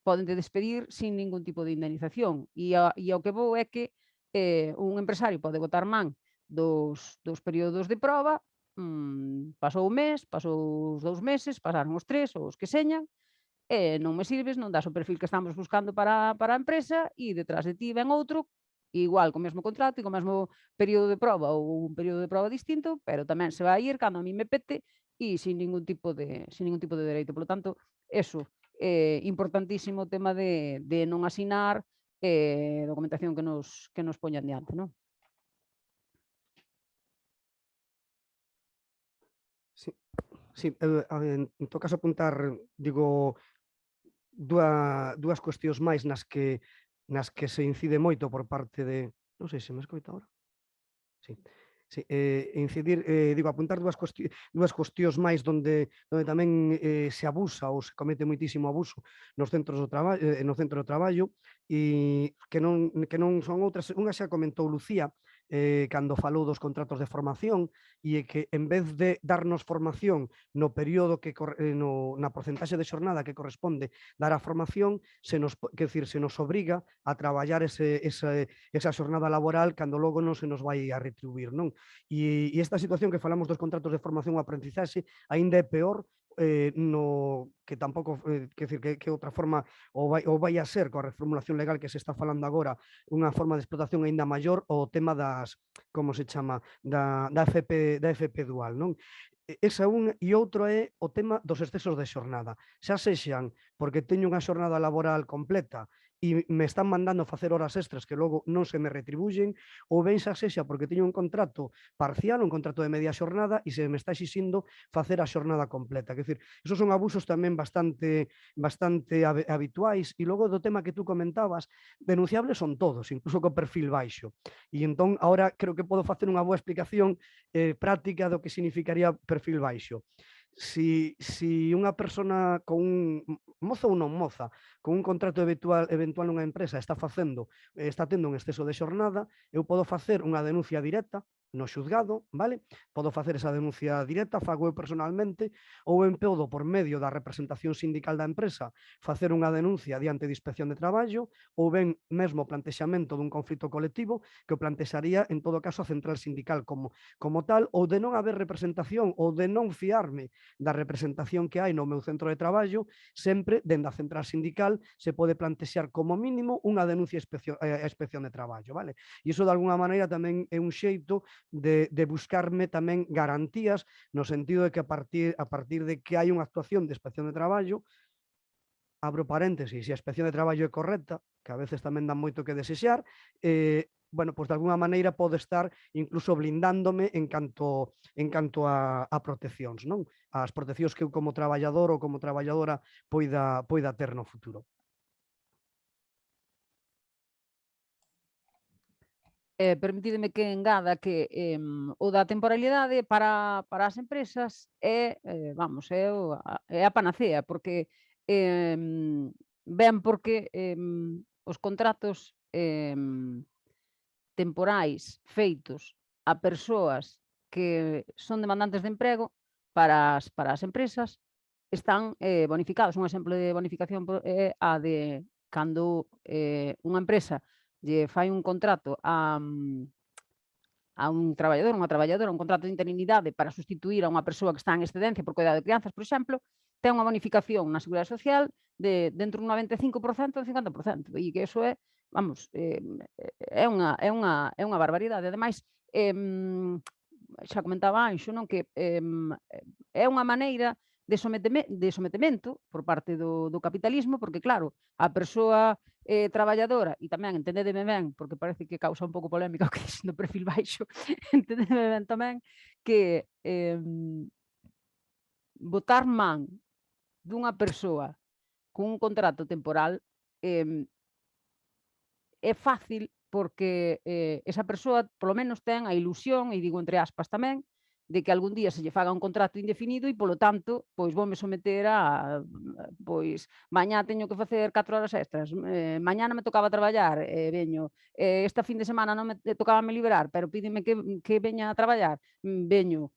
podente despedir sin ningún tipo de indemnización. E ao que vou é que un empresario pode botar man dos períodos de proba, pasou un mes, pasou os 2 meses, pasaron os 3 ou os que señan, non me sirves, non das o perfil que estamos buscando para a empresa e detrás de ti ven outro igual co mesmo contrato e co mesmo período de proba ou un período de proba distinto, pero tamén se vai ir cando a mí me pete e sin ningún tipo de dereito. Por lo tanto, eso, importantísimo o tema de non asinar documentación que nos poñan diante, non? Sí, sí, en todo caso apuntar, digo, dúas cuestións máis nas que se incide moito por parte de... Non sei se me escoita agora. Sí. Sí, incidir, digo, apuntar dúas cuestións máis onde tamén se abusa ou se comete moitísimo abuso nos centros do traballo, no centro do traballo, e que non son outras. Unha xa comentou Lucía, cando falou dos contratos de formación, e é que en vez de darnos formación no período na porcentaxe de xornada que corresponde dar a formación, se nos obriga a traballar esa xornada laboral cando logo non se nos vai a retribuir, non? E esta situación que falamos dos contratos de formación ou aprendizaxe aínda é peor, no que tampouco, que outra forma ou vai a ser coa reformulación legal que se está falando agora, unha forma de explotación aínda maior, o tema das, como se chama, da FP dual, non? Esa un, e outro é o tema dos excesos de xornada. Xa sexan porque teño unha xornada laboral completa e me están mandando facer horas extras que logo non se me retribuyen, ou ben xa sexa porque teño un contrato parcial, un contrato de media xornada e se me está exixindo facer a xornada completa. Quer dicir, esos son abusos tamén bastante habituais, e logo do tema que tú comentabas, denunciables son todos, incluso co perfil baixo. E entón, agora creo que podo facer unha boa explicación práctica do que significaría perfil baixo. Si unha persona con un mozo ou non moza, con un contrato eventual nunha empresa está tendo un exceso de xornada, eu podo facer unha denuncia directa no xuzgado, vale? Podo facer esa denuncia directa, fago eu personalmente, ou ben podo, por medio da representación sindical da empresa, facer unha denuncia diante de Inspección de Traballo, ou ben mesmo o plantexamento dun conflito colectivo que o plantexaría, en todo caso, a central sindical como tal, ou de non haber representación, ou de non fiarme da representación que hai no meu centro de traballo, sempre, dende a central sindical, se pode plantexar como mínimo unha denuncia a Inspección de Traballo, vale? E iso, de alguna maneira, tamén é un xeito de buscarme tamén garantías, no sentido de que a partir de que hai unha actuación de Inspección de Traballo, abro paréntesis, se a Inspección de Traballo é correcta, que a veces tamén dan moito que desexar, bueno, pois de alguna maneira pode estar incluso blindándome en canto a proteccións, non? As proteccións que eu como traballador ou como traballadora poida ter no futuro. Permitídeme que engada que o da temporalidade para as empresas é, vamos, é a panacea, porque ben porque os contratos temporais feitos a persoas que son demandantes de emprego para as empresas están bonificados. Un exemplo de bonificación é a de cando unha empresa lle fai un contrato a un traballador, unha traballadora, un contrato de interinidade para sustituir a unha persoa que está en excedencia por cuidado de crianzas, por exemplo, ten unha bonificación na Seguridade Social de entre un 95% e un 50%, e que iso é, vamos, é unha barbaridade. Ademais, xa comentaba Anxo, non, que é unha maneira de sometemento por parte do capitalismo, porque claro, a persoa traballadora, e tamén entendedeme ben, porque parece que causa un pouco polémica o que dixen do perfil baixo, entendedeme ben tamén que botar man dunha persoa con un contrato temporal é fácil porque esa persoa polo menos ten a ilusión, e digo entre aspas tamén, de que algún día se lle faga un contrato indefinido e, polo tanto, pois voume someter pois, mañá teño que facer 4 horas extras, mañá non me tocaba traballar, veño, esta fin de semana non me tocábame liberar, pero pídeme que veña a traballar, veño.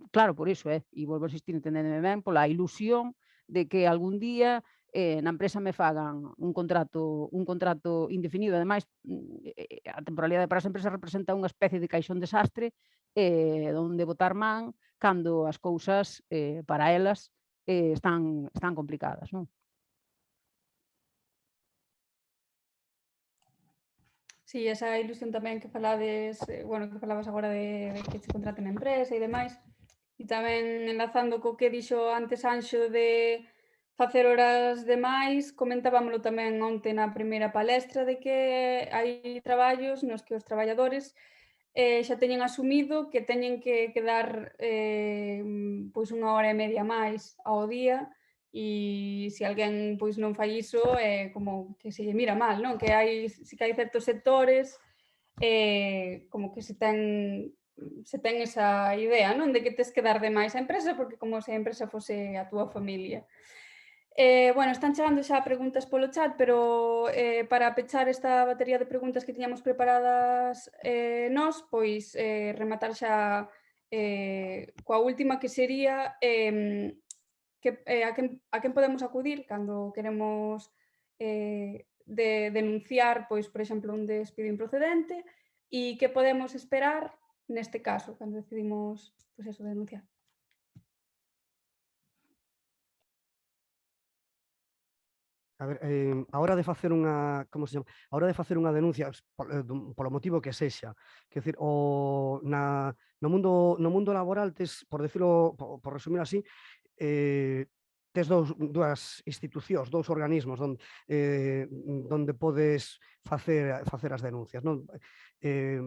Claro, por iso, e volvo a insistir, entendéndeme ben, pola ilusión de que algún día na empresa me fagan un contrato indefinido. Ademais, a temporalidade para as empresas representa unha especie de caixón desastre onde botar man cando as cousas para elas están complicadas, non? Sí, esa ilusión tamén que falades, bueno, que falabas agora de que se contraten na empresa e demais. E tamén enlazando co que dixo antes Anxo de facer horas de máis, comentábamolo tamén onte na primeira palestra de que hai traballos nos que os traballadores xa teñen asumido que teñen que dar pois 1 hora e media máis ao día e se alguén pois non fai iso é como que se lle mira mal, non? Que si que hai certos sectores como que se ten esa idea, non? De que tes que dar de máis á empresa porque como se a empresa fose a túa familia. Bueno, están chegando xa preguntas polo chat, pero para pechar esta batería de preguntas que tiñamos preparadas nós, pois rematar xa coa última que sería a quen podemos acudir cando queremos denunciar, pois, por exemplo, un despido improcedente e que podemos esperar neste caso, cando decidimos, pois eso, denunciar. A ver, a hora de facer unha, como se chama? A hora de facer unha denuncia polo motivo que sexa, quer decir, no mundo laboral tes, por decirlo, por resumir así, tes dúas institucións, dous organismos donde podes facer as denuncias, non?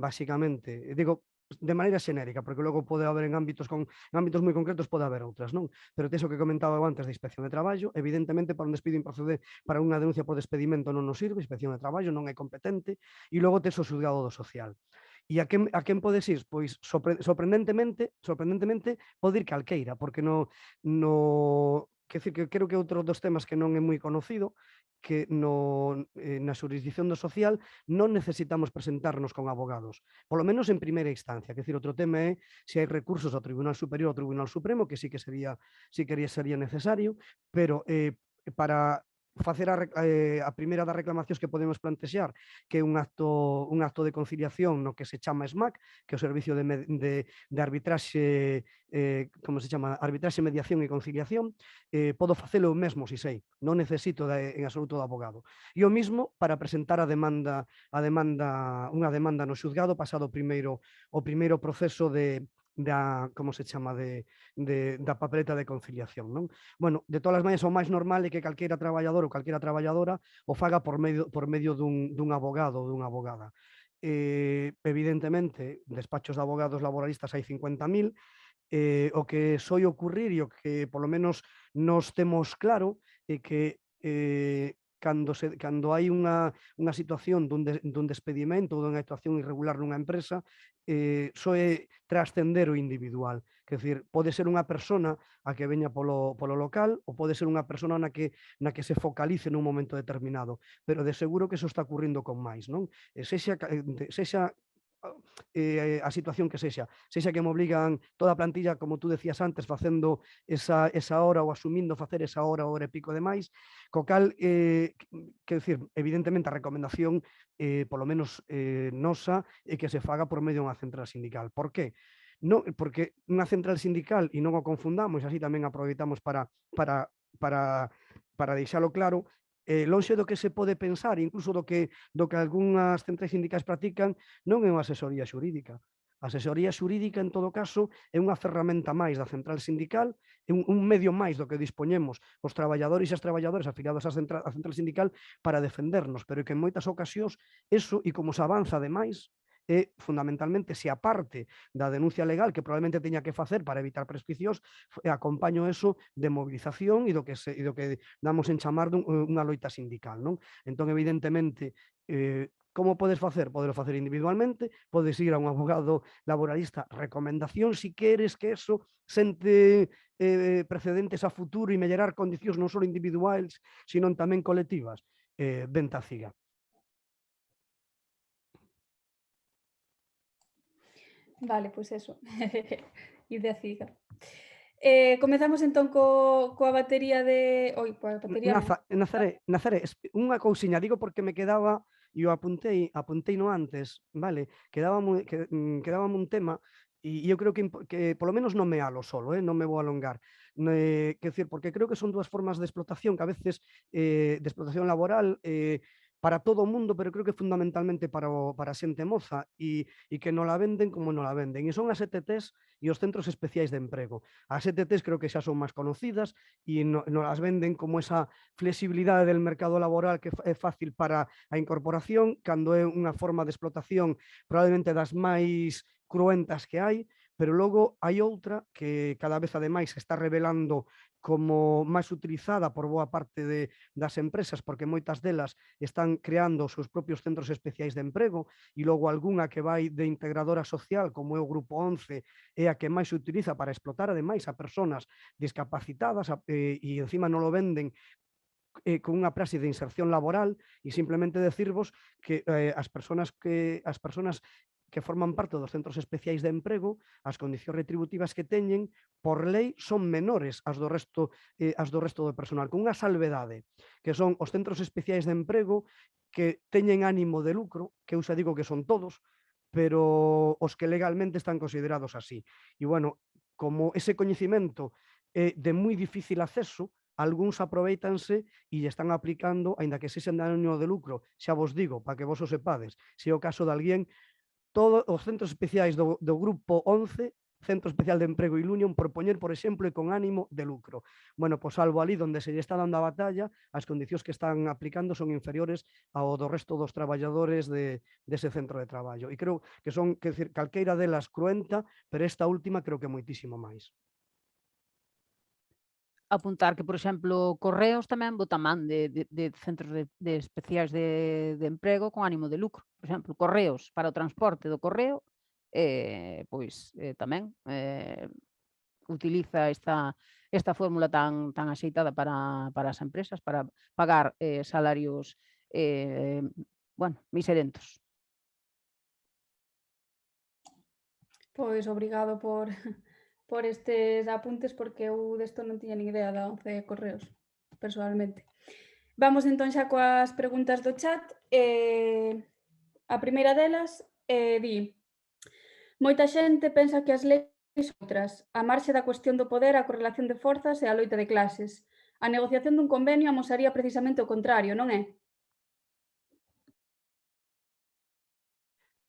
Basicamente, digo, de maneira xenérica, porque logo pode haber en ámbitos moi concretos pode haber outras, non? Pero tes o que comentaba eu antes da Inspección de Traballo, evidentemente para un despido improcedente, para unha denuncia por despedimento non nos sirve, Inspección de Traballo non é competente, e logo tes o xulgado do social. E a quen podes ir? Pois sorprendentemente pode ir calqueira, porque quer decir, que creo que outro dos temas que non é moi conocido, que na xurisdicción do social non necesitamos presentarnos con abogados, polo menos en primeira instancia. Quer decir, outro tema é se hai recursos ao Tribunal Superior ou ao Tribunal Supremo, que sí que sería necesario, pero para facer a primeira das reclamacións que podemos plantexar, que é un acto de conciliación no que se chama SMAC, que é o Servicio de Arbitraxe, como se chama? Arbitraxe, Mediación e Conciliación, podo facelo eu mesmo, si sei, non necesito en absoluto de abogado. E o mismo para presentar unha demanda no xuzgado pasado o primeiro proceso como se chama, da papeleta de conciliación, non? Bueno, de todas as maneiras, o máis normal é que calqueira traballador ou calqueira traballadora o faga por medio dun abogado ou dunha abogada. Evidentemente, despachos de abogados laboralistas hai 50.000, o que soi ocurrir e o que polo menos nos temos claro é que cando hai unha situación dun despedimento ou dunha actuación irregular nunha empresa, soe trascender o individual. Quer decir, pode ser unha persona a que veña polo local ou pode ser unha persona na que se focalice nun momento determinado, pero de seguro que eso está ocurrindo con máis, non? Sexa a situación que sexa que me obligan toda a plantilla, como tú decías antes, facendo esa hora ou asumindo facer esa hora e pico de máis, co cal, quero dicir, evidentemente a recomendación, polo menos nosa, é que se faga por medio dunha central sindical. Por qué? Non, porque unha central sindical, e non o confundamos, así tamén aproveitamos para deixalo claro, lonxe do que se pode pensar, incluso do que algunhas centrais sindicais practican, non é unha asesoría xurídica. A asesoría xurídica, en todo caso, é unha ferramenta máis da central sindical, é un medio máis do que dispoñemos os traballadores e as traballadoras afiliados á central sindical para defendernos, pero que en moitas ocasións eso, e como se avanza demais, é fundamentalmente se aparte da denuncia legal que probablemente teña que facer para evitar prescricións, acompaño eso de movilización e do que damos en chamar unha loita sindical, non? Entón, evidentemente, como podes facer? Podelo facer individualmente, podes ir a un abogado laboralista, recomendación, si queres que eso sente precedentes a futuro e mellorar condicións non só individuais, sino tamén colectivas, venta ciga. Vale, pois eso. Idea ciga. Comezamos entón coa batería de... Oi, coa batería non. Nazaré, unha cousiña, digo porque me quedaba, e o apuntei no antes, vale? Quedábame un tema, e eu creo que polo menos non me alo solo, non me vou alongar. Quer decir, porque creo que son dúas formas de explotación que a veces, de explotación laboral, para todo o mundo, pero creo que fundamentalmente para a xente moza e que non la venden como non la venden. E son as ETTs e os centros especiais de emprego. As ETTs creo que xa son máis conocidas e non as venden como esa flexibilidade del mercado laboral que é fácil para a incorporación, cando é unha forma de explotación probablemente das máis cruentas que hai, pero logo hai outra que cada vez ademais se está revelando como máis utilizada por boa parte das empresas, porque moitas delas están creando os seus propios centros especiais de emprego e logo algunha que vai de integradora social, como é o Grupo 11, é a que máis se utiliza para explotar ademais a persoas discapacitadas e encima non lo venden con unha praxe de inserción laboral e simplemente decirvos que as persoas que forman parte dos centros especiais de emprego, as condicións retributivas que teñen, por lei, son menores as do resto do personal, con unha salvedade, que son os centros especiais de emprego que teñen ánimo de lucro, que eu xa digo que son todos, pero os que legalmente están considerados así. E, bueno, como ese coñecimento é de moi difícil acceso, algúns aproveitanse e lle están aplicando, aínda que sexan de ánimo de lucro, xa vos digo, para que vos o sepades, se é o caso de alguén, todos os centros especiais do Grupo 11, Centro Especial de Emprego e Unión, por poñer, por exemplo, e con ánimo de lucro. Bueno, pois salvo ali donde se lle está dando a batalla, as condicións que están aplicando son inferiores ao do resto dos traballadores dese centro de traballo. E creo que son, quer dizer, calqueira delas cruenta, pero esta última creo que moitísimo máis. Apuntar que, por exemplo, Correos tamén bota man de centros de especiais de emprego con ánimo de lucro. Por exemplo, Correos, para o transporte do correo, pois tamén utiliza esta fórmula tan axeitada para as empresas, para pagar salarios, bueno, miserentos. Pois obrigado por estes apuntes, porque eu desto non tiña nin idea da 11 Correos, personalmente. Vamos entón xa coas preguntas do chat. A primeira delas di: moita xente pensa que as leis son outras, a marxe da cuestión do poder, a correlación de forzas e a loita de clases. A negociación dun convenio amosaría precisamente o contrario, non é?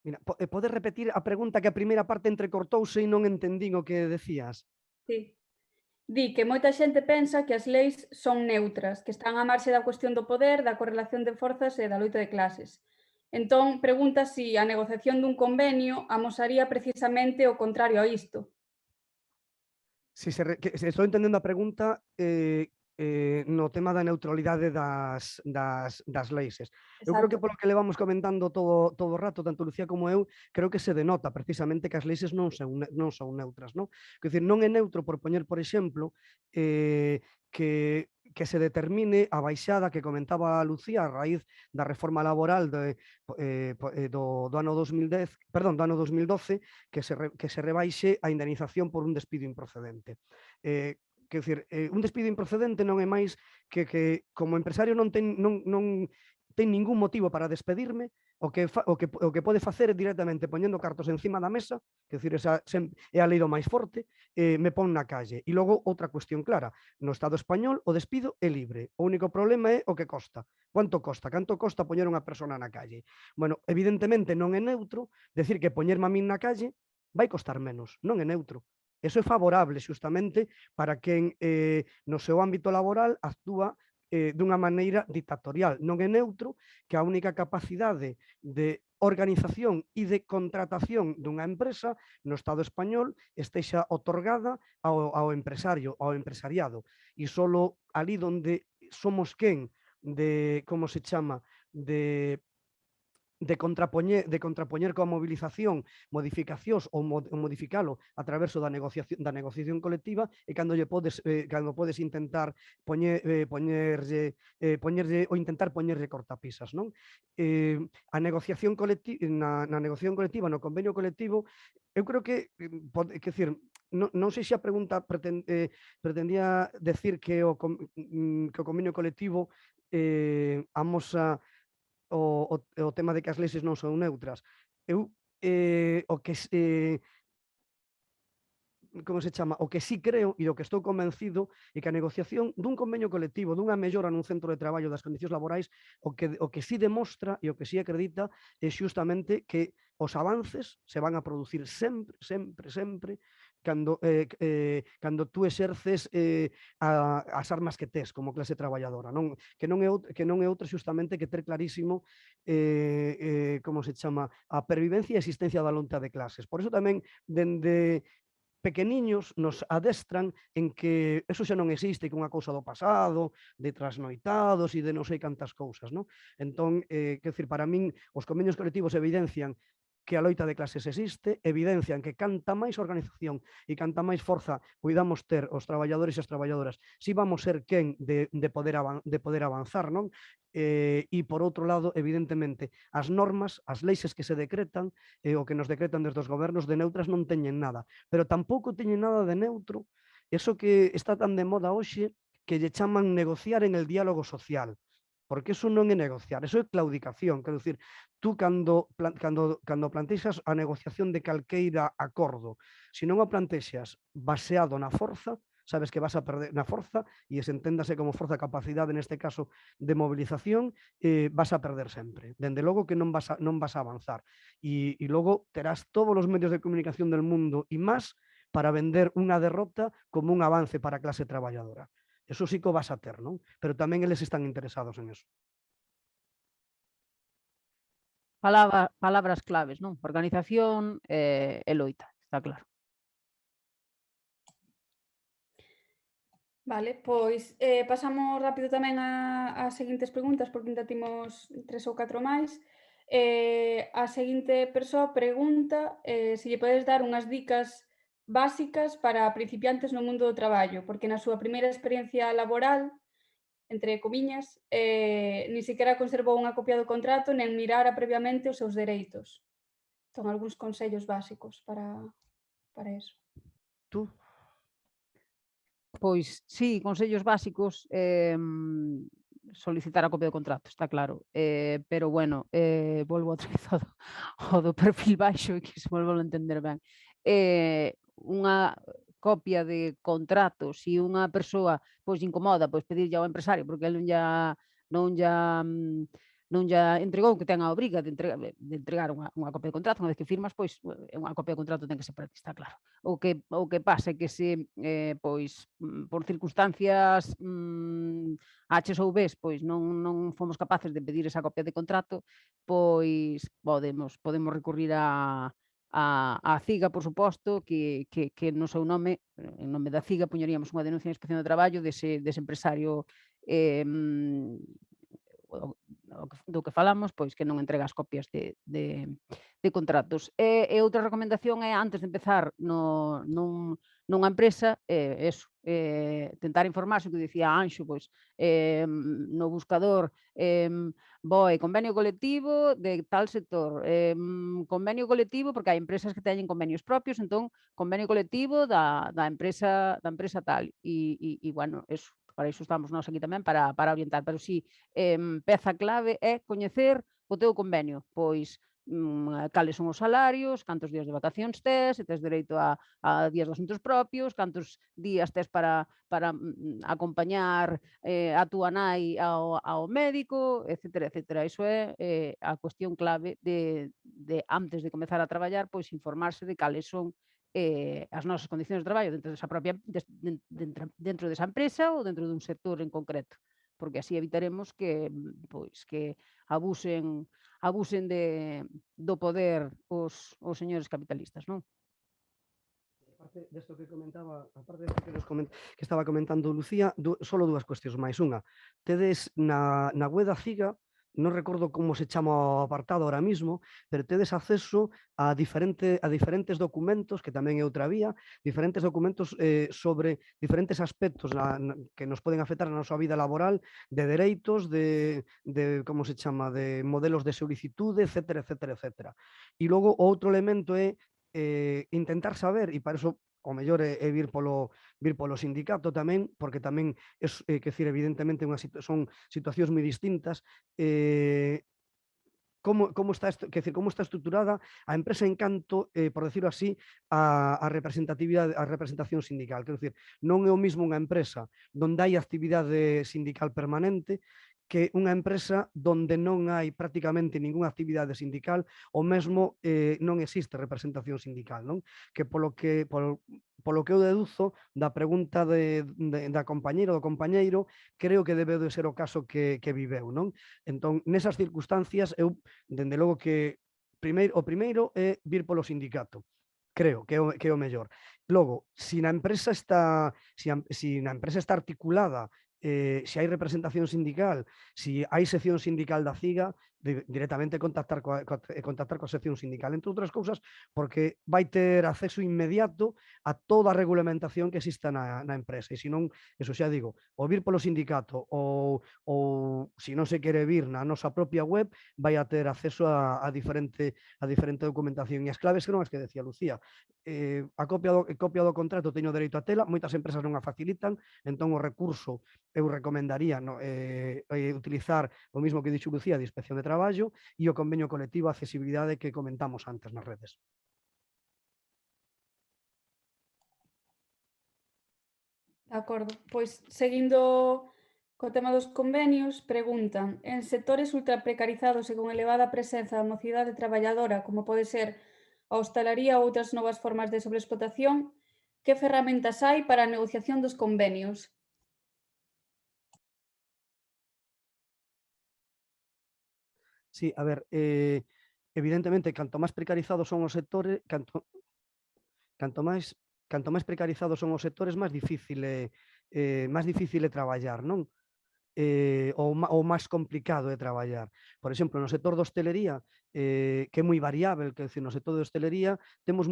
Mira, podes repetir a pregunta, que a primeira parte entrecortouse e non entendín o que decías? Sí. Di que moita xente pensa que as leis son neutras, que están á marxe da cuestión do poder, da correlación de forzas e da loita de clases. Entón, pregunta si a negociación dun convenio amosaría precisamente o contrario a isto. Se estou entendendo a pregunta, no tema da neutralidade das leis. Eu creo que Exacto. polo que levamos comentando todo o rato, tanto Lucía como eu, creo que se denota precisamente que as leis non son neutras, non? Quer dizer, non é neutro por poñer, por exemplo, que se determine a baixada que comentaba Lucía a raíz da reforma laboral do ano 2010, perdón, do ano 2012, que se rebaixe a indemnización por un despido improcedente. Quer dizer, un despido improcedente non é máis que como empresario non ten ningún motivo para despedirme, o que pode facer é directamente poñendo cartos encima da mesa, quer dizer, esa é a lei do máis forte, me pon na calle. E logo, outra cuestión clara, no Estado español o despido é libre, o único problema é o que costa. Quanto costa? Canto costa poñer unha persona na calle? Bueno, evidentemente non é neutro, decir que poñerme a min na calle vai costar menos, non é neutro. Eso é favorable xustamente para quen no seu ámbito laboral actúa dunha maneira dictatorial. Non é neutro que a única capacidade de organización e de contratación dunha empresa no Estado español estexa otorgada ao empresario, ao empresariado. E solo ali donde somos quen de, como se chama, de contrapoñer coa movilización modificacións ou modificalo a través da negociación colectiva e cando podes intentar poñerlle ou intentar poñerlle cortapisas, non? A negociación colectiva na negociación colectiva, no convenio colectivo, eu creo que, quer dicir, non sei se a pregunta pretendía decir que o convenio colectivo amosa o tema de que as leis non son neutras. Eu o que como se chama, o que sí creo e o que estou convencido é que a negociación dun convenio colectivo, dunha mellora nun centro de traballo das condicións laborais, o que sí demostra e o que sí acredita é xustamente que os avances se van a producir sempre, sempre, sempre cando tú exerces as armas que tes como clase traballadora, non? Que non é outra xustamente que ter clarísimo como se chama, a pervivencia e existencia da lonta de clases. Por iso tamén, dende pequeniños nos adestran en que eso xa non existe, que unha cousa do pasado, de trasnoitados e de non sei cantas cousas, non? Entón, quero dicir, para min, os convenios colectivos evidencian que a loita de clases existe, evidencian que canta máis organización e canta máis forza cuidamos ter os traballadores e as traballadoras, si vamos ser quen de poder avanzar, non? E, por outro lado, evidentemente, as normas, as leixes que se decretan, o que nos decretan desde os gobernos de neutras non teñen nada, pero tampouco teñen nada de neutro eso que está tan de moda hoxe que lle chaman negociar en el diálogo social, porque eso non é negociar, eso é claudicación, quero dicir, tú cando plantexas a negociación de calqueira acordo, se non o plantexas baseado na forza, sabes que vas a perder na forza, e se enténdase como forza capacidade neste caso de movilización, vas a perder sempre. Dende logo que non vas a avanzar. E logo terás todos os medios de comunicación del mundo e máis para vender unha derrota como un avance para a clase traballadora. Eso sí que o vas a ter, non? Pero tamén eles están interesados en eso. Palabras claves, non? Organización e loita, está claro. Vale, pois pasamos rápido tamén ás seguintes preguntas, porque ainda timos 3 ou 4 máis. A seguinte persoa pregunta se lle podes dar unhas dicas básicas para principiantes no mundo do traballo, porque na súa primeira experiencia laboral, entre comiñas, ni siquiera conservou unha copia do contrato nen mirara previamente os seus dereitos. Entón, algúns consellos básicos para eso. Tú? Pois sí, consellos básicos, solicitar a copia do contrato, está claro. Pero bueno, volvo outra vez ao do perfil baixo e que se volvo a entender ben. Unha copia de contrato, se unha persoa pois incomoda, pois pedirlle ao empresario porque el non lla entregou, que ten a obriga de entregar unha copia de contrato, unha vez que firmas, pois unha copia de contrato ten que ser para ti, está claro. O que pasa é que se pois por circunstancias Hs ou Bs, pois non fomos capaces de pedir esa copia de contrato, pois podemos recurrir á CIGA, por suposto, que no seu nome, en nome da CIGA, poñeríamos unha denuncia en Inspección de Traballo dese empresario do que falamos, pois que non entrega as copias de contratos. E outra recomendación é, antes de empezar nunha empresa, tentar informarse, o que dicía Anxo, pois no buscador BOE, convenio colectivo de tal sector, convenio colectivo, porque hai empresas que teñen convenios propios, entón, convenio colectivo da empresa tal. E bueno, eso. Para iso estamos nós aquí tamén, para orientar, pero si peza clave é coñecer o teu convenio, pois cales son os salarios, cantos días de vacacións tes, se tes dereito a días de asuntos propios, cantos días tes para acompañar a túa nai ao médico, etcétera, etcétera. Iso é a cuestión clave de antes de comezar a traballar, pois informarse de cales son as nosas condicións de traballo dentro desa empresa ou dentro dun sector en concreto, porque así evitaremos que abusen do poder os señores capitalistas, non? Aparte desto que comentaba, aparte desto que estaba comentando Lucía, solo dúas cuestións máis. Unha, tedes na web da CIGA, non recordo como se chama o apartado ahora mismo, pero tedes acceso a diferentes documentos, que tamén é outra vía, diferentes documentos sobre diferentes aspectos que nos poden afectar na nosa vida laboral, de dereitos, de como se chama, de modelos de solicitude, etcétera, etcétera, etcétera. E logo o outro elemento é intentar saber, e para iso o mellor é vir polo sindicato tamén, porque tamén quer decir, evidentemente son situacións moi distintas, como está, quer decir, como está estruturada a empresa en canto, por decirlo así, a representatividade, a representación sindical. Quer decir, non é o mismo unha empresa donde hai actividade sindical permanente que unha empresa donde non hai prácticamente ningunha actividade sindical, ou mesmo non existe representación sindical, non? Que polo que eu deduzo da pregunta da compañeira ou do compañeiro, creo que debe de ser o caso que viveu, non? Entón, nesas circunstancias, eu, dende logo que o primeiro é vir polo sindicato. Creo que é o mellor. Logo, se na empresa está articulada, se hai representación sindical, se hai sección sindical da CIGA, directamente contactar coa sección sindical, entre outras cousas, porque vai ter acceso inmediato a toda a regulamentación que exista na empresa. E se non, eso xa digo, ou vir polo sindicato ou se non se quere vir na nosa propia web, vai a ter acceso a diferente documentación. E as claves que non as que decía Lucía, a copia do contrato teño dereito a tela, moitas empresas non a facilitan, entón o recurso eu recomendaría utilizar o mismo que dixo Lucía de Inspección de Traballo e o convenio colectivo a accesibilidade que comentamos antes nas redes. De acordo. Pois, seguindo co tema dos convenios, preguntan, en sectores ultraprecarizados e con elevada presenza da mocidade traballadora, como pode ser a hostalaría ou outras novas formas de sobreexplotación, que ferramentas hai para a negociación dos convenios? Sí, a ver, evidentemente, canto máis precarizados son os sectores, canto máis precarizados son os sectores, máis difícil é traballar, non? Ou máis complicado de traballar. Por exemplo, no sector da hostelería, que é moi variável, que decir, no sector de hostelería temos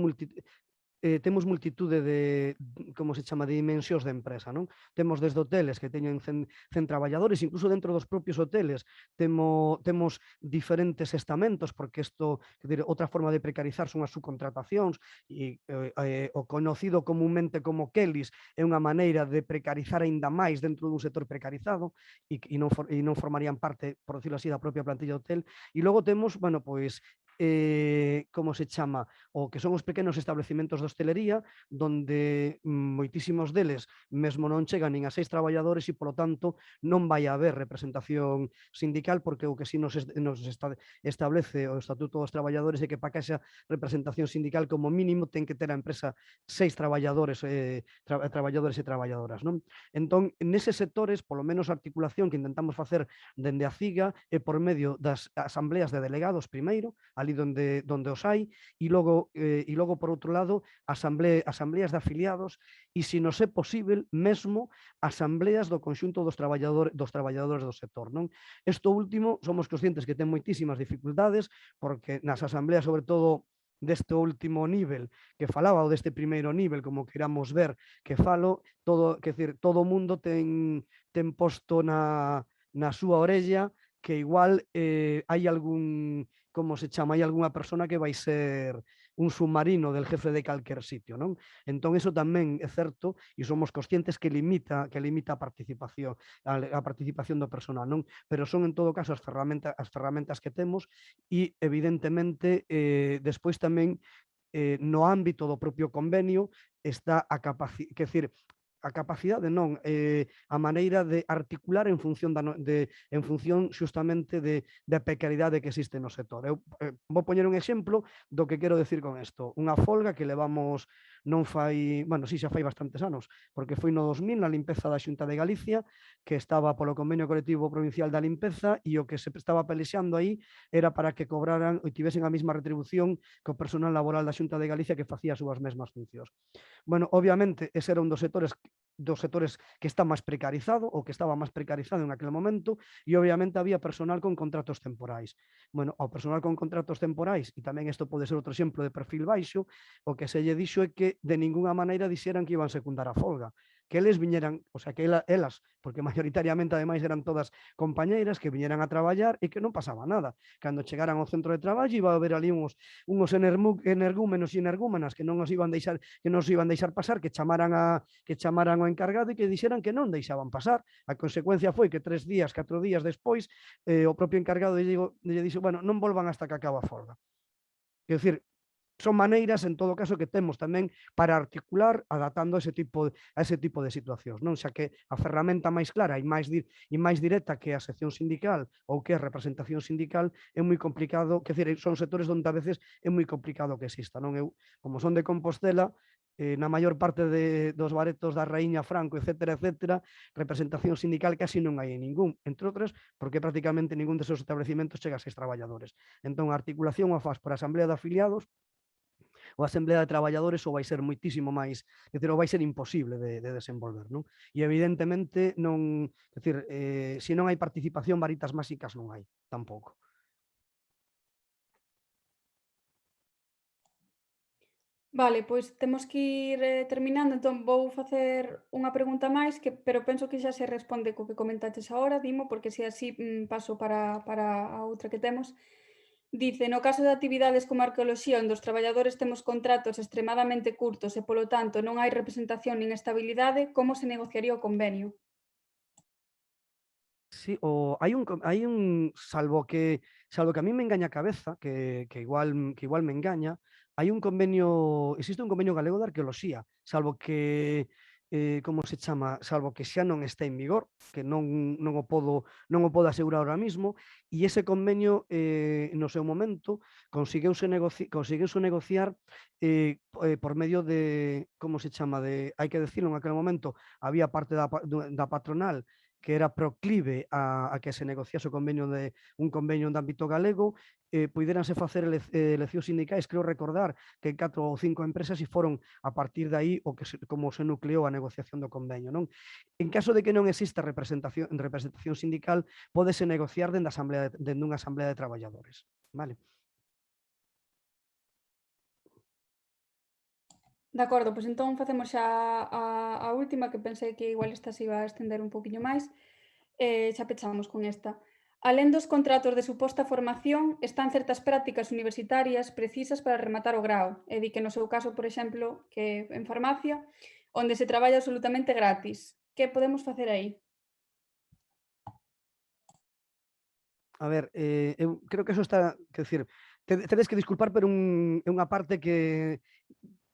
multitude como se chama, de dimensións de empresa, non? Temos desde hoteles que teñen 100 traballadores, incluso dentro dos propios hoteles temos diferentes estamentos, porque isto, outra forma de precarizar son as subcontratacións, e o conocido comúnmente como Kelis é unha maneira de precarizar aínda máis dentro dun sector precarizado e non formarían parte, por decirlo así, da propia plantilla do hotel. E logo temos, bueno, pois, como se chama, o que son os pequenos establecimentos de hostelería, donde moitísimos deles mesmo non chegan nin a 6 traballadores e, polo tanto, non vai haber representación sindical, porque o que si nos establece o Estatuto dos Traballadores é que para que esa representación sindical, como mínimo, ten que ter a empresa 6 traballadores e traballadoras, non? Entón, neses sectores, polo menos a articulación que intentamos facer dende a CIGA é por medio das asambleas de delegados primeiro, ali donde os hai, e logo, por outro lado, asambleas de afiliados e, se nos é posible, mesmo asambleas do conxunto dos traballadores do sector, non? Isto último, somos conscientes que ten moitísimas dificultades, porque nas asambleas, sobre todo, deste último nivel que falaba, ou deste primeiro nivel, como queramos ver que falo, todo o mundo ten posto na súa orella que igual hai algún, como se chama, hai algunha persona que vai ser un submarino del jefe de calquer sitio, non? Entón, iso tamén é certo e somos conscientes que limita a participación do personal, non? Pero son, en todo caso, as ferramentas que temos e, evidentemente, despois tamén no ámbito do propio convenio está a capacidade non, a maneira de articular en función xustamente da precariedade que existe no sector. Eu vou poñer un exemplo do que quero decir con isto. Unha folga que levamos non fai, bueno, si xa fai bastantes anos, porque foi no 2000 na limpeza da Xunta de Galicia, que estaba polo convenio colectivo provincial da limpeza, e o que se estaba pelexando aí era para que cobraran ou tivesen a mesma retribución que o personal laboral da Xunta de Galicia que facía as súas mesmas funcións. Bueno, obviamente, ese era un dos sectores que está máis precarizado, ou que estaba máis precarizado en aquel momento, e obviamente había personal con contratos temporais. Bueno, ao personal con contratos temporais, e tamén isto pode ser outro exemplo de perfil baixo, o que se lle dixo é que de ningunha maneira dixeran que iban secundar a folga. que eles viñeran, o sea, que elas, porque maioritariamente ademais eran todas compañeiras, que viñeran a traballar e que non pasaba nada. Cando chegaran ao centro de traballo iba a haber ali uns energúmenos e energúmenas que non os iban deixar pasar, que chamaran ao encargado e que dixeran que non deixaban pasar. A consecuencia foi que 3 días, 4 días despois, o propio encargado lle dixo, bueno, non volvan hasta que acaba a folga. Quer dicir, son maneiras, en todo caso, que temos tamén para articular adaptando a ese tipo de situacións, non? Xa que a ferramenta máis clara e máis directa que a sección sindical ou que a representación sindical é moi complicado, quer dizer, son sectores onde a veces é moi complicado que exista, non? Eu, como son de Compostela, na maior parte dos baretos da Raíña Franco, etcétera, representación sindical casi non hai en ningún, entre outras, porque prácticamente ningún desos establecimentos chega a 6 traballadores. Entón, a articulación a faz por asamblea de afiliados ou a Asamblea de Traballadores ou vai ser moitísimo máis, é dicir, ou vai ser imposible de desenvolver, non? E evidentemente non, é dicir, se non hai participación, varitas máxicas non hai, tampouco. Vale, pois temos que ir terminando, entón vou facer unha pregunta máis, pero penso que xa se responde co que comentaches agora, Dimo, porque se así paso para a outra que temos. Dice, no caso de actividades como a arqueoloxía, onde os traballadores temos contratos extremadamente curtos e, polo tanto, non hai representación nin estabilidade, como se negociaría o convenio? Sí, hai un salvo que a mí me engaña a cabeza, que igual me engaña, existe un convenio galego de arqueoloxía, salvo que como se chama, salvo que xa non está en vigor, que non o podo asegurar ahora mismo, e ese convenio no seu momento conseguiuse negociar por medio de, como se chama, hai que decirlo, en aquel momento había parte da patronal que era proclive a que se negociase un convenio de ámbito galego, puideranse facer eleccións sindicais, creo recordar que 4 ou 5 empresas e foron a partir de aí como se nucleou a negociación do convenio, non? En caso de que non exista representación sindical, pódese negociar dende unha asamblea de traballadores, vale? De acordo, pois entón facemos xa a última, que pensei que igual esta se iba a estender un poquinho máis. Xa pechamos con esta. Alén dos contratos de suposta formación, están certas prácticas universitarias precisas para rematar o grao. E di que no seu caso, por exemplo, que en farmacia, onde se traballa absolutamente gratis. Que podemos facer aí? A ver, eu creo que eso está, quer decir, tedes que disculpar, pero é unha parte que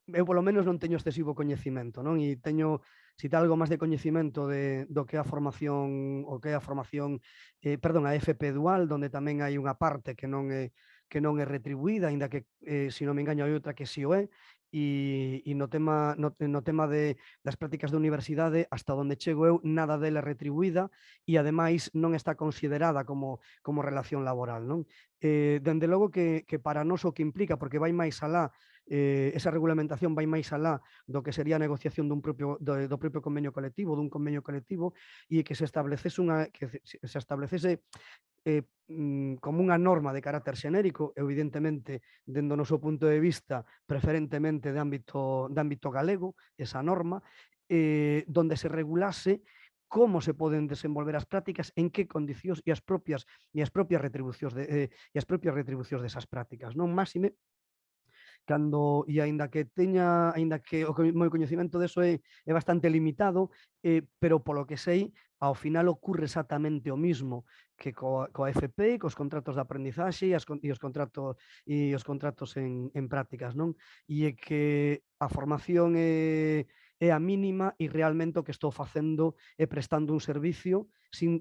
eu polo menos non teño excesivo coñecimento, non? E teño, si tal, algo máis de coñecimento do que é a formación, a FP dual, onde tamén hai unha parte que non é retribuída, aínda que, se non me engaño, hai outra que si o é, e no tema das prácticas da universidade, hasta onde chego eu, nada dela é retribuída e, ademais, non está considerada como relación laboral, non? Dende logo que para nós o que implica, porque vai máis alá, esa regulamentación vai máis alá do que sería a negociación do propio convenio colectivo, dun convenio colectivo, e que se establecese como unha norma de carácter xenérico, evidentemente, dende o noso punto de vista, preferentemente de ámbito galego, esa norma, donde se regulase como se poden desenvolver as prácticas, en que condicións e as propias retribucións desas prácticas, non? Máxime aínda que o meu coñecemento deso é bastante limitado, pero polo que sei, ao final ocurre exactamente o mismo que coa FP, cos contratos de aprendizaxe e os contratos en prácticas, non? E é que a formación é a mínima e realmente o que estou facendo é prestando un servicio sin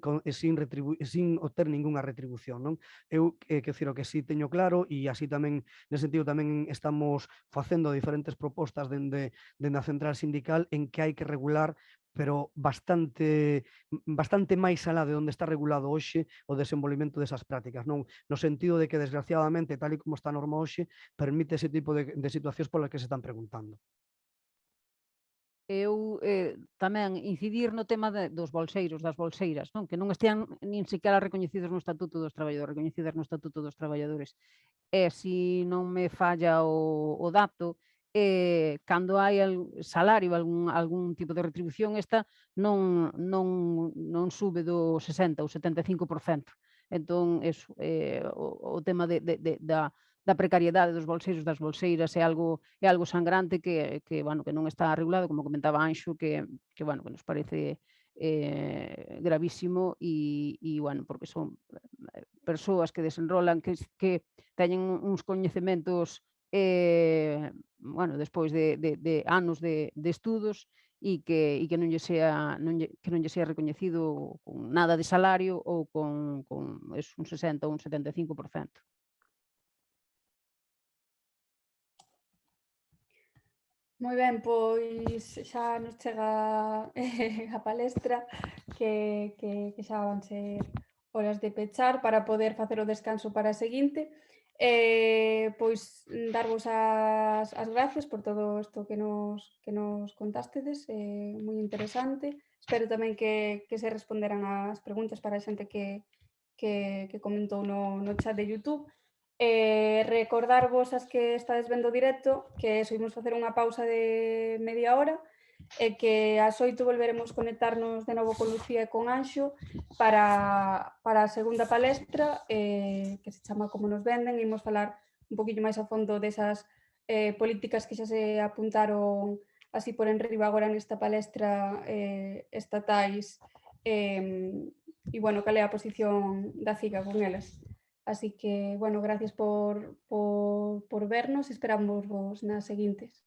obter ningunha retribución, non? Eu, quero dicir, o que si teño claro, e así tamén, nese sentido, tamén estamos facendo diferentes propostas dende a central sindical en que hai que regular, pero bastante máis alá de onde está regulado hoxe o desenvolvemento desas prácticas, non? No sentido de que, desgraciadamente, tal e como está a norma hoxe, permite ese tipo de situacións polas que se están preguntando. Eu tamén incidir no tema dos bolseiros, das bolseiras, non? Que non estean nin sequera recoñecidos no Estatuto dos Traballadores, recoñecidas no Estatuto dos Traballadores. E se non me falla o dato, cando hai salario, algún tipo de retribución, esta non sube do 60 ou 75%. Entón, o tema da precariedade dos bolseiros, das bolseiras, é algo sangrante que non está regulado, como comentaba Anxo, que nos parece gravísimo e porque son persoas que desenrolan, que teñen uns coñecementos despois de anos de estudos e que non lle sea recoñecido con nada de salario ou con un 60 ou un 75%. Moi ben, pois xa nos chega a palestra que xa van ser horas de pechar para poder facer o descanso para a seguinte. Pois darvos as gracias por todo isto que nos contástedes, moi interesante. Espero tamén que se responderan as preguntas para a xente que comentou no chat de YouTube. Recordarvos as que estades vendo o directo que subimos facer unha pausa de media hora e que ás 8 volveremos conectarnos de novo con Lucía e con Anxo para a segunda palestra que se chama Como nos venden. Imos falar un poquinho máis a fondo desas políticas que xa se apuntaron así por enriba agora nesta palestra estatais e, cal é a posición da CIGA con elas. Así que, gracias por vernos, esperamos vos nas seguintes.